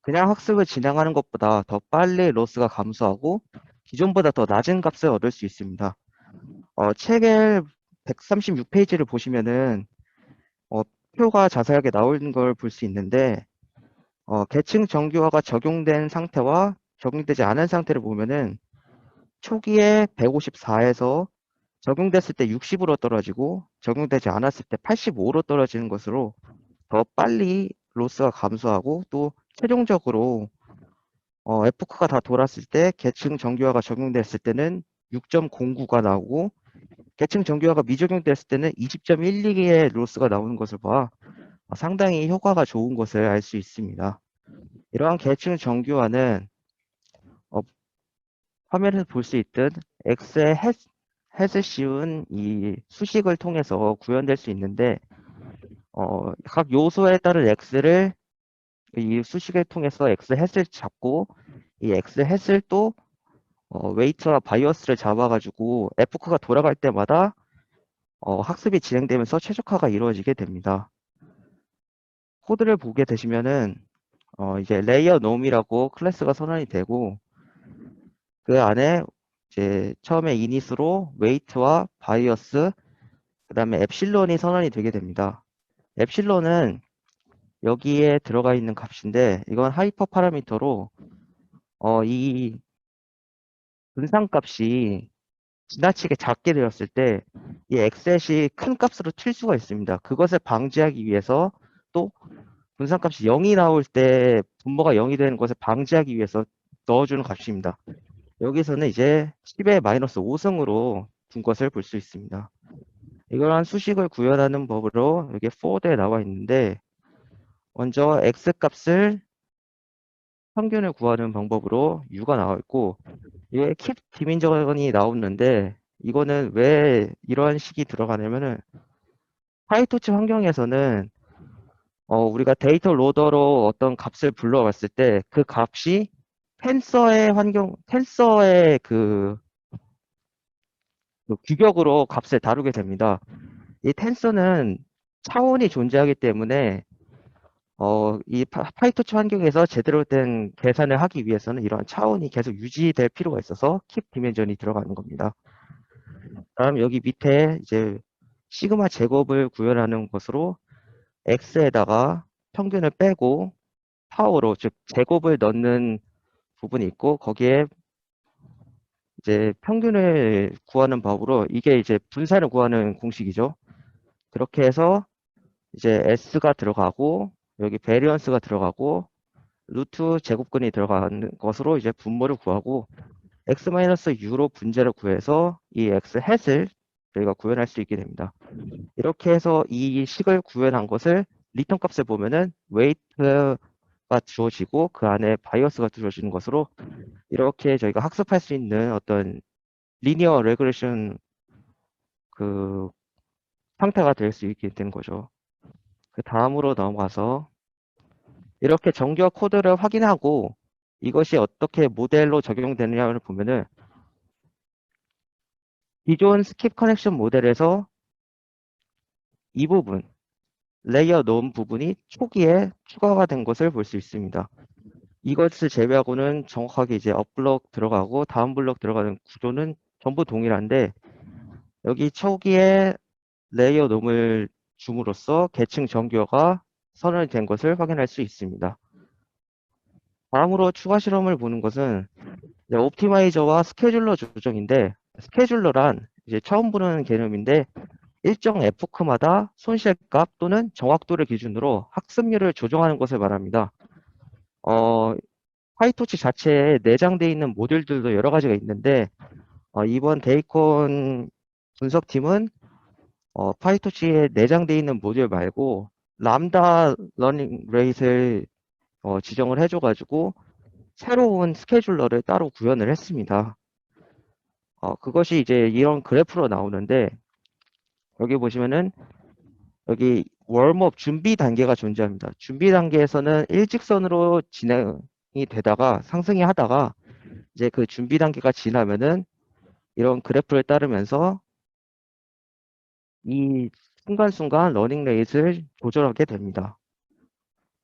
그냥 학습을 진행하는 것보다 더 빨리 로스가 감소하고 기존보다 더 낮은 값을 얻을 수 있습니다. 책의 136페이지를 보시면은 표가 자세하게 나오는 걸 볼 수 있는데 계층 정규화가 적용된 상태와 적용되지 않은 상태를 보면은 초기에 154에서 적용됐을 때 60으로 떨어지고 적용되지 않았을 때 85로 떨어지는 것으로 더 빨리 로스가 감소하고 또 최종적으로 F크가 다 돌았을 때 계층 정규화가 적용됐을 때는 6.09가 나오고 계층 정교화가 미적용됐을 때는 20.12개의 로스가 나오는 것을 봐 상당히 효과가 좋은 것을 알 수 있습니다. 이러한 계층 정교화는 화면에서 볼 수 있듯 X의 햇을 씌운 이 수식을 통해서 구현될 수 있는데 각 요소에 따른 X를 이 수식을 통해서 X 햇을 잡고 이 X 햇을 또 웨이트와 바이어스를 잡아가지고 F크가 돌아갈 때마다 학습이 진행되면서 최적화가 이루어지게 됩니다. 코드를 보게 되시면은 이제 레이어 놈이라고 클래스가 선언이 되고 그 안에 이제 처음에 이닛으로 웨이트와 바이어스 그다음에 엡실론이 선언이 되게 됩니다. 엡실론은 여기에 들어가 있는 값인데 이건 하이퍼 파라미터로 이 분산값이 지나치게 작게 되었을 때 이 엑셋이 큰 값으로 튈 수가 있습니다. 그것을 방지하기 위해서 또 분산값이 0이 나올 때 분모가 0이 되는 것을 방지하기 위해서 넣어주는 값입니다. 여기서는 이제 10의 마이너스 5승으로 둔 것을 볼 수 있습니다. 이러한 수식을 구현하는 법으로 여기 for에 나와 있는데 먼저 x 값을 평균을 구하는 방법으로 u가 나와 있고 이게 keep 디민저건이 나오는데 이거는 왜 이러한 식이 들어가냐면은 파이토치 환경에서는 우리가 데이터 로더로 어떤 값을 불러왔을 때 그 값이 텐서의 그 규격으로 값을 다루게 됩니다. 이 텐서는 차원이 존재하기 때문에 이 파이토치 환경에서 제대로 된 계산을 하기 위해서는 이러한 차원이 계속 유지될 필요가 있어서 keep 디멘전이 들어가는 겁니다. 다음 여기 밑에 이제 시그마 제곱을 구현하는 것으로 x에다가 평균을 빼고 파워로 즉 제곱을 넣는 부분이 있고 거기에 이제 평균을 구하는 법으로 이게 이제 분산을 구하는 공식이죠. 그렇게 해서 이제 s가 들어가고 여기 베리언스가 들어가고 루트 제곱근이 들어가는 것으로 이제 분모를 구하고 x-u로 분자를 구해서 이 x 햇을 저희가 구현할 수 있게 됩니다. 이렇게 해서 이 식을 구현한 것을 리턴 값을 보면은 웨이트가 주어지고 그 안에 바이어스가 주어지는 것으로 이렇게 저희가 학습할 수 있는 어떤 리니어 레그레션 그 상태가 될 수 있게 된 거죠. 그 다음으로 넘어가서 이렇게 정규화 코드를 확인하고 이것이 어떻게 모델로 적용되느냐를 보면은 기존 스킵 커넥션 모델에서 이 부분 레이어 놓은 부분이 초기에 추가가 된 것을 볼 수 있습니다. 이것을 제외하고는 정확하게 이제 업 블록 들어가고 다음 블록 들어가는 구조는 전부 동일한데 여기 초기에 레이어 놈을 줌으로써 계층 정규어가 선언이 된 것을 확인할 수 있습니다. 다음으로 추가 실험을 보는 것은 이제 옵티마이저와 스케줄러 조정인데 스케줄러란 이제 처음 보는 개념인데 일정 에포크마다 손실값 또는 정확도를 기준으로 학습률을 조정하는 것을 말합니다. 파이토치 자체에 내장되어 있는 모듈들도 여러 가지가 있는데 이번 데이콘 분석팀은 파이토치에 내장되어 있는 모듈 말고 람다 러닝 레이트를 지정을 해줘가지고 새로운 스케줄러를 따로 구현을 했습니다. 그것이 이제 이런 그래프로 나오는데 여기 보시면은 여기 웜업 준비 단계가 존재합니다. 준비 단계에서는 일직선으로 진행이 되다가 상승이 하다가 이제 그 준비 단계가 지나면은 이런 그래프를 따르면서 이 순간순간 러닝 레이트를 조절하게 됩니다.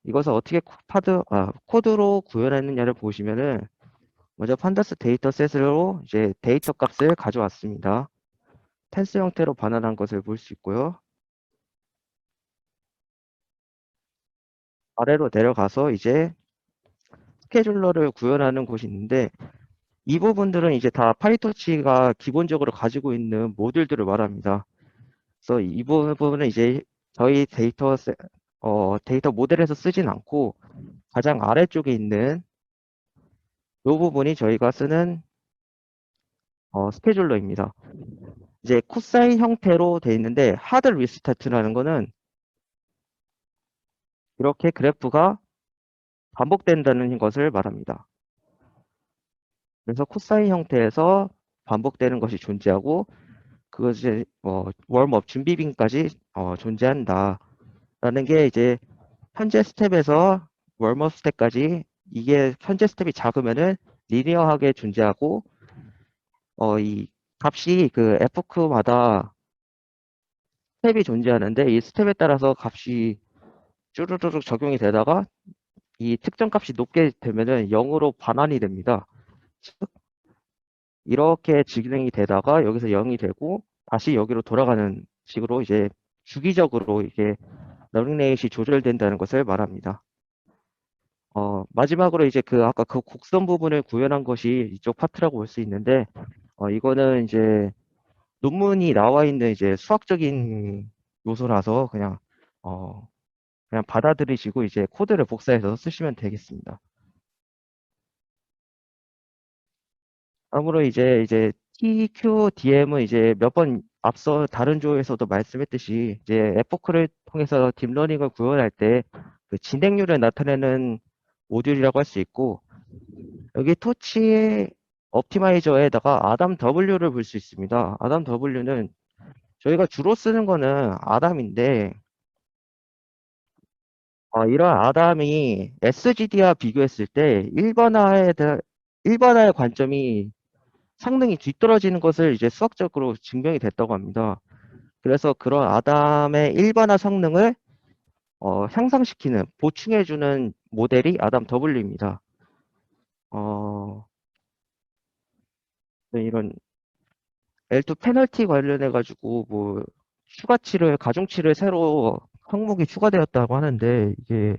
이것을 어떻게 코드로 구현했느냐를 보시면은 먼저 판다스 데이터셋으로 이제 데이터 값을 가져왔습니다. 텐스 형태로 반환한 것을 볼 수 있고요. 아래로 내려가서 이제 스케줄러를 구현하는 곳이 있는데 이 부분들은 이제 다 파이토치가 기본적으로 가지고 있는 모듈들을 말합니다. 그래서 이 부분은 이제 저희 데이터 모델에서 쓰진 않고 가장 아래쪽에 있는 이 부분이 저희가 쓰는 스케줄러입니다. 이제 코사인 형태로 돼 있는데 하드 리스타트라는 거는 이렇게 그래프가 반복된다는 것을 말합니다. 그래서 코사인 형태에서 반복되는 것이 존재하고 그것이 웜업 준비빔까지 존재한다라는 게 이제 현재 스텝에서 웜업 스텝까지 이게 현재 스텝이 작으면은 리니어하게 존재하고 이 값이 그 F마다 스텝이 존재하는데 이 스텝에 따라서 값이 쭈루루룩 적용이 되다가 이 특정 값이 높게 되면은 0으로 반환이 됩니다. 즉 이렇게 진행이 되다가 여기서 0이 되고 다시 여기로 돌아가는 식으로 이제 주기적으로 이게 러닝 레이트이 조절된다는 것을 말합니다. 마지막으로 이제 아까 그 곡선 부분을 구현한 것이 이쪽 파트라고 볼 수 있는데, 이거는 이제 논문이 나와 있는 이제 수학적인 요소라서 그냥 받아들이시고 이제 코드를 복사해서 쓰시면 되겠습니다. 다음으로 이제 TQDM은 이제 몇 번 앞서 다른 조에서도 말씀했듯이 이제 에포크를 통해서 딥러닝을 구현할 때 그 진행률을 나타내는 모듈이라고 할 수 있고 여기 토치 옵티마이저에다가 아담 W를 볼 수 있습니다. 아담 W는 저희가 주로 쓰는 거는 아담인데 이런 아담이 SGD와 비교했을 때 일반화의 관점이 성능이 뒤떨어지는 것을 이제 수학적으로 증명이 됐다고 합니다. 그래서 그런 아담의 일반화 성능을 향상시키는, 보충해주는 모델이 아담 W입니다. 네, 이런 L2 페널티 관련해가지고 뭐 가중치를 새로 항목이 추가되었다고 하는데 이게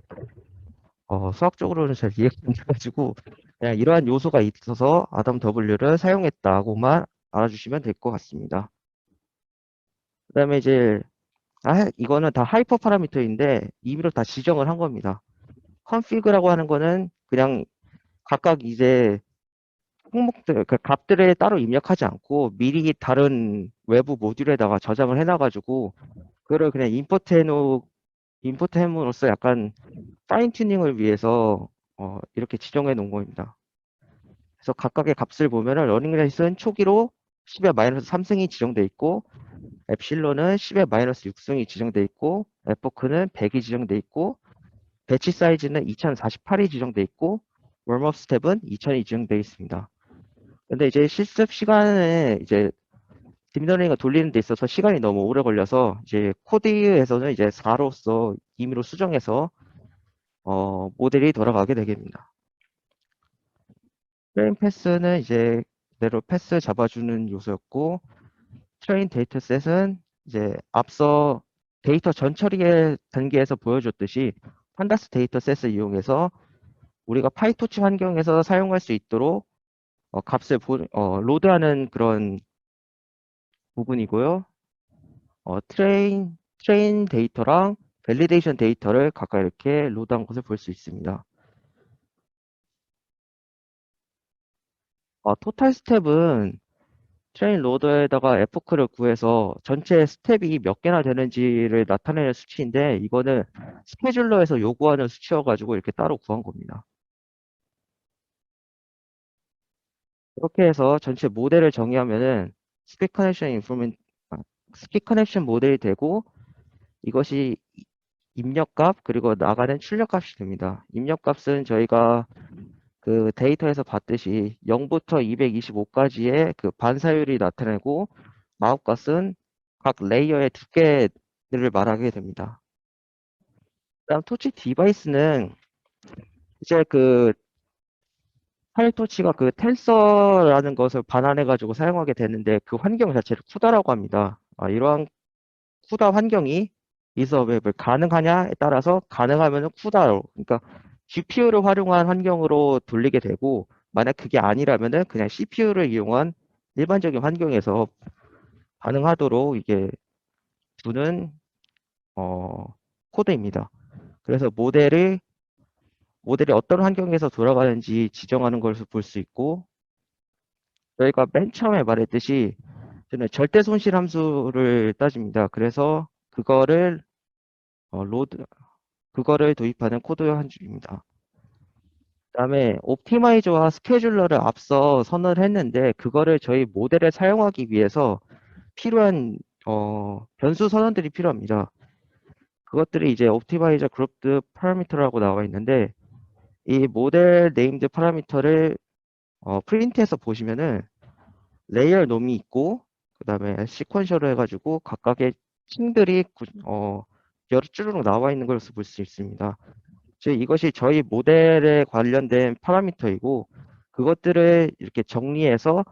수학적으로는 잘 이해가 안 돼가지고 그냥 이러한 요소가 있어서 아담 W를 사용했다고만 알아주시면 될 것 같습니다. 그 다음에 이제 이거는 다 하이퍼 파라미터인데 임의로 다 지정을 한 겁니다. config라고 하는 거는 그냥 각각 이제 항목들, 그 값들을 따로 입력하지 않고 미리 다른 외부 모듈에다가 저장을 해놔가지고 그거를 그냥 임포트햄으로써 약간 파인 튜닝을 위해서 이렇게 지정해 놓은 겁니다. 그래서 각각의 값을 보면은 러닝 레이스는 초기로 10의 마이너스 3승이 지정돼 있고 엡실론은 10의 마이너스 6승이 지정돼 있고 에포크는 100이 지정돼 있고 배치 사이즈는 2048이 지정돼 있고 웜업 스텝은 2000이 지정돼 있습니다. 근데 이제 실습 시간에 이제 딥러닝을 돌리는 데 있어서 시간이 너무 오래 걸려서 이제 코드에서는 이제 4로서 임의로 수정해서 모델이 돌아가게 되겠습니다. 트레인 패스는 이제 그대로 패스 잡아주는 요소였고 트레인 데이터셋은 이제 앞서 데이터 전처리의 단계에서 보여줬듯이 판다스 데이터셋을 이용해서 우리가 파이토치 환경에서 사용할 수 있도록 값을 로드하는 그런 부분이고요. 트레인 데이터랑 밸리데이션 데이터를 각각 이렇게 로드한 것을 볼 수 있습니다. 토탈 스텝은 트레인 로더에다가 에포크를 구해서 전체 스텝이 몇 개나 되는지를 나타내는 수치인데 이거는 스케줄러에서 요구하는 수치여가지고 이렇게 따로 구한 겁니다. 이렇게 해서 전체 모델을 정의하면은 스픽 커넥션 모델이 되고 이것이 입력값 그리고 나가는 출력값이 됩니다. 입력값은 저희가 그 데이터에서 봤듯이 0부터 225까지의 그 반사율이 나타내고 마우값은 각 레이어의 두께를 말하게 됩니다. 그다음 토치 디바이스는 이제 그 파일 토치가 그 텐서라는 것을 반환해가지고 사용하게 되는데 그 환경 자체를 쿠다라고 합니다. 이러한 쿠다 환경이 리서베이블 가능하냐에 따라서 가능하면은 쿠다로 그러니까 GPU를 활용한 환경으로 돌리게 되고 만약 그게 아니라면은 그냥 CPU를 이용한 일반적인 환경에서 가능하도록 이게 두는 코드입니다. 그래서 모델이 어떤 환경에서 돌아가는지 지정하는 것을 볼 수 있고 저희가 맨 처음에 말했듯이 저는 절대 손실 함수를 따집니다. 그래서 그거를 그거를 도입하는 코드 한 줄입니다. 그다음에 옵티마이저와 스케줄러를 앞서 선언을 했는데 그거를 저희 모델에 사용하기 위해서 필요한 변수 선언들이 필요합니다. 그것들이 이제 옵티마이저 그룹드 파라미터라고 나와 있는데 이 모델 네임드 파라미터를 프린트해서 보시면은 레이어 놈이 있고 그다음에 시퀀셜로 해가지고 각각의 층들이 여러 줄로 나와 있는 것을 볼 수 있습니다. 즉 이것이 저희 모델에 관련된 파라미터이고 그것들을 이렇게 정리해서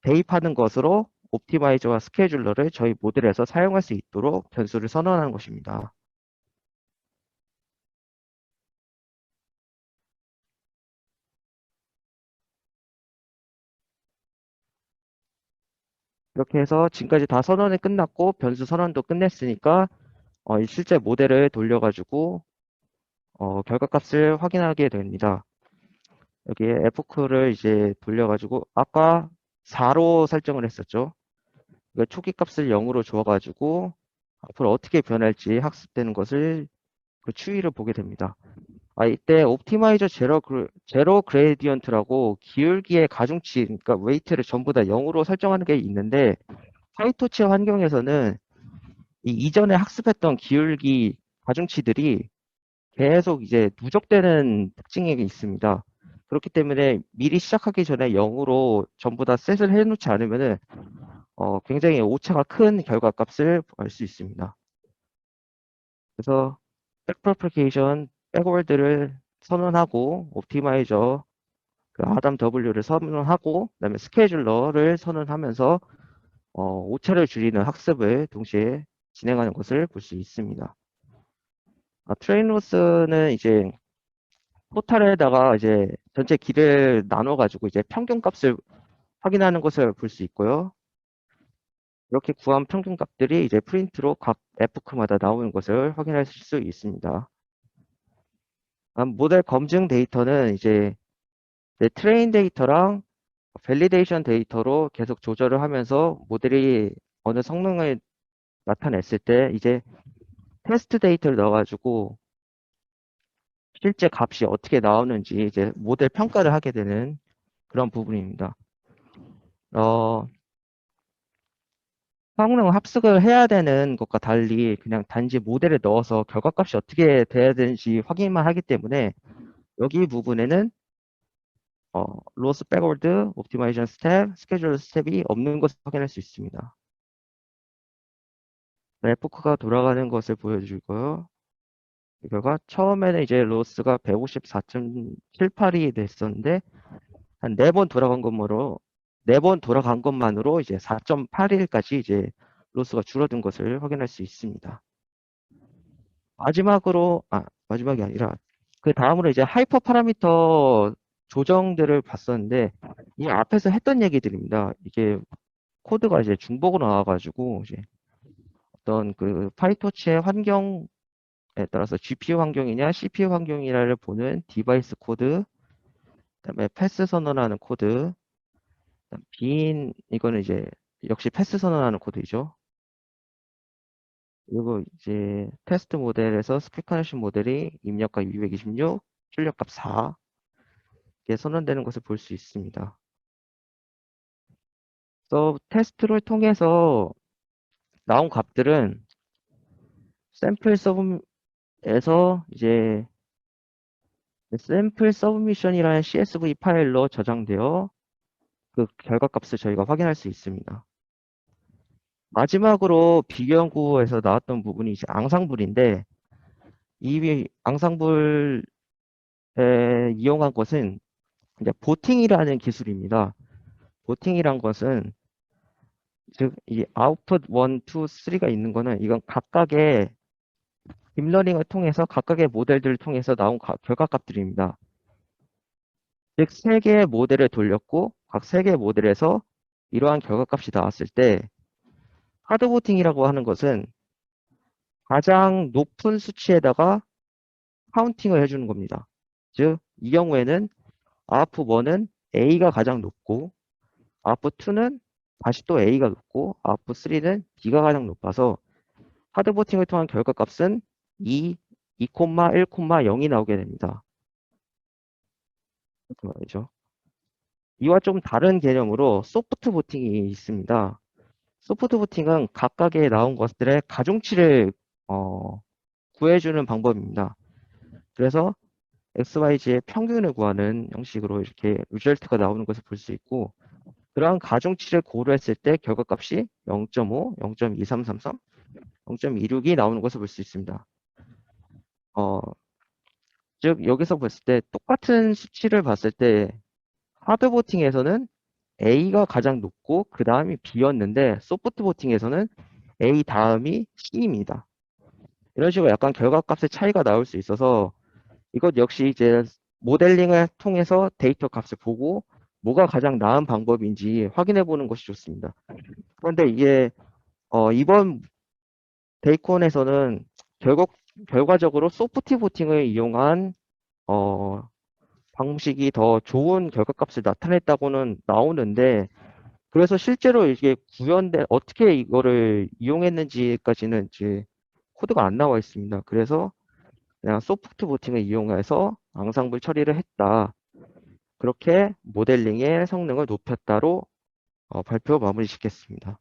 대입하는 것으로 옵티마이저와 스케줄러를 저희 모델에서 사용할 수 있도록 변수를 선언하는 것입니다. 이렇게 해서 지금까지 다 선언이 끝났고 변수 선언도 끝냈으니까 이 실제 모델을 돌려가지고 결과값을 확인하게 됩니다. 여기에 f크를 이제 돌려가지고 아까 4로 설정을 했었죠. 그 초기 값을 0으로 줘가지고 앞으로 어떻게 변할지 학습되는 것을 그 추이를 보게 됩니다. 이때 옵티마이저 제로 그레디언트라고 기울기의 가중치, 그러니까 웨이트를 전부 다 0으로 설정하는 게 있는데 파이토치 환경에서는 이 이전에 학습했던 기울기 가중치들이 계속 이제 누적되는 특징이 있습니다. 그렇기 때문에 미리 시작하기 전에 0으로 전부 다 셋을 해놓지 않으면은 굉장히 오차가 큰 결과값을 알 수 있습니다. 그래서 백프로피케이션, 백월드를 선언하고 옵티마이저 그 아담 W를 선언하고 그다음에 스케줄러를 선언하면서 오차를 줄이는 학습을 동시에 진행하는 것을 볼 수 있습니다. 트레인 로스는 이제 포탈에다가 이제 전체 길을 나눠 가지고 이제 평균 값을 확인하는 것을 볼 수 있고요. 이렇게 구한 평균 값들이 이제 프린트로 각 f크마다 나오는 것을 확인할 수 있습니다. 모델 검증 데이터는 이제 트레인 데이터랑 밸리데이션 데이터로 계속 조절을 하면서 모델이 어느 성능을 나타냈을 때 이제 테스트 데이터를 넣어가지고 실제 값이 어떻게 나오는지 이제 모델 평가를 하게 되는 그런 부분입니다. 성능 합숙을 해야 되는 것과 달리 그냥 단지 모델에 넣어서 결과값이 어떻게 돼야 되는지 확인만 하기 때문에 여기 부분에는 로스 백워드, 옵티마이제이션 스텝, 스케줄 스텝이 없는 것을 확인할 수 있습니다. 에포크가 돌아가는 것을 보여주고요. 이 결과 처음에는 이제 로스가 154.78이 됐었는데 한 4번 돌아간 것으로 4번 돌아간 것만으로 이제 4.81까지 이제 로스가 줄어든 것을 확인할 수 있습니다. 마지막이 아니라 그 다음으로 이제 하이퍼 파라미터 조정들을 봤었는데 이 앞에서 했던 얘기들입니다. 이게 코드가 이제 중복으로 나와가지고 이제 어떤 그 파이토치의 환경에 따라서 GPU 환경이냐 CPU 환경이냐를 보는 디바이스 코드, 그다음에 패스 선언하는 코드, 이거는 이제 역시 패스 선언하는 코드이죠. 그리고 이제 테스트 모델에서 스펙커네이션 모델이 입력값 226, 출력값 4 이렇게 선언되는 것을 볼 수 있습니다. 그래서 테스트를 통해서 나온 값들은 샘플 서브에서 이제 샘플 서브미션이라는 CSV 파일로 저장되어 그 결과값을 저희가 확인할 수 있습니다. 마지막으로 비교연구에서 나왔던 부분이 이제 앙상블인데 이 앙상블에 이용한 것은 이제 보팅이라는 기술입니다. 보팅이란 것은 즉 이 아웃풋 1, 2, 3가 있는 거는 이건 각각의 딥러닝을 통해서 각각의 모델들을 통해서 나온 결과값들입니다. 즉 3개의 모델을 돌렸고 각 3개의 모델에서 이러한 결과값이 나왔을 때 하드보팅이라고 하는 것은 가장 높은 수치에다가 카운팅을 해주는 겁니다. 즉 이 경우에는 아웃풋 1은 A가 가장 높고 아웃풋 2는 다시 또 A가 높고 아웃풋 3는 B가 가장 높아서 하드보팅을 통한 결과값은 2, 1,0이 나오게 됩니다. 이렇게 말이죠. 이와 좀 다른 개념으로 소프트 보팅이 있습니다. 소프트 보팅은 각각의 나온 것들의 가중치를 구해주는 방법입니다. 그래서 XYZ의 평균을 구하는 형식으로 이렇게 리절트가 나오는 것을 볼 수 있고, 그러한 가중치를 고려했을 때 결과값이 0.5, 0.2333, 0.26이 나오는 것을 볼 수 있습니다. 즉 여기서 봤을 때 똑같은 수치를 봤을 때 하드 보팅에서는 A가 가장 높고 그 다음이 B였는데 소프트 보팅에서는 A 다음이 C입니다. 이런 식으로 약간 결과값의 차이가 나올 수 있어서 이것 역시 이제 모델링을 통해서 데이터 값을 보고 뭐가 가장 나은 방법인지 확인해 보는 것이 좋습니다. 그런데 이게 이번 데이콘에서는 결과적으로 소프트 보팅을 이용한 방식이 더 좋은 결과값을 나타냈다고는 나오는데, 그래서 실제로 이게 어떻게 이거를 이용했는지까지는 이제 코드가 안 나와 있습니다. 그래서 그냥 소프트 보팅을 이용해서 앙상블 처리를 했다. 그렇게 모델링의 성능을 높였다로 발표 마무리 짓겠습니다.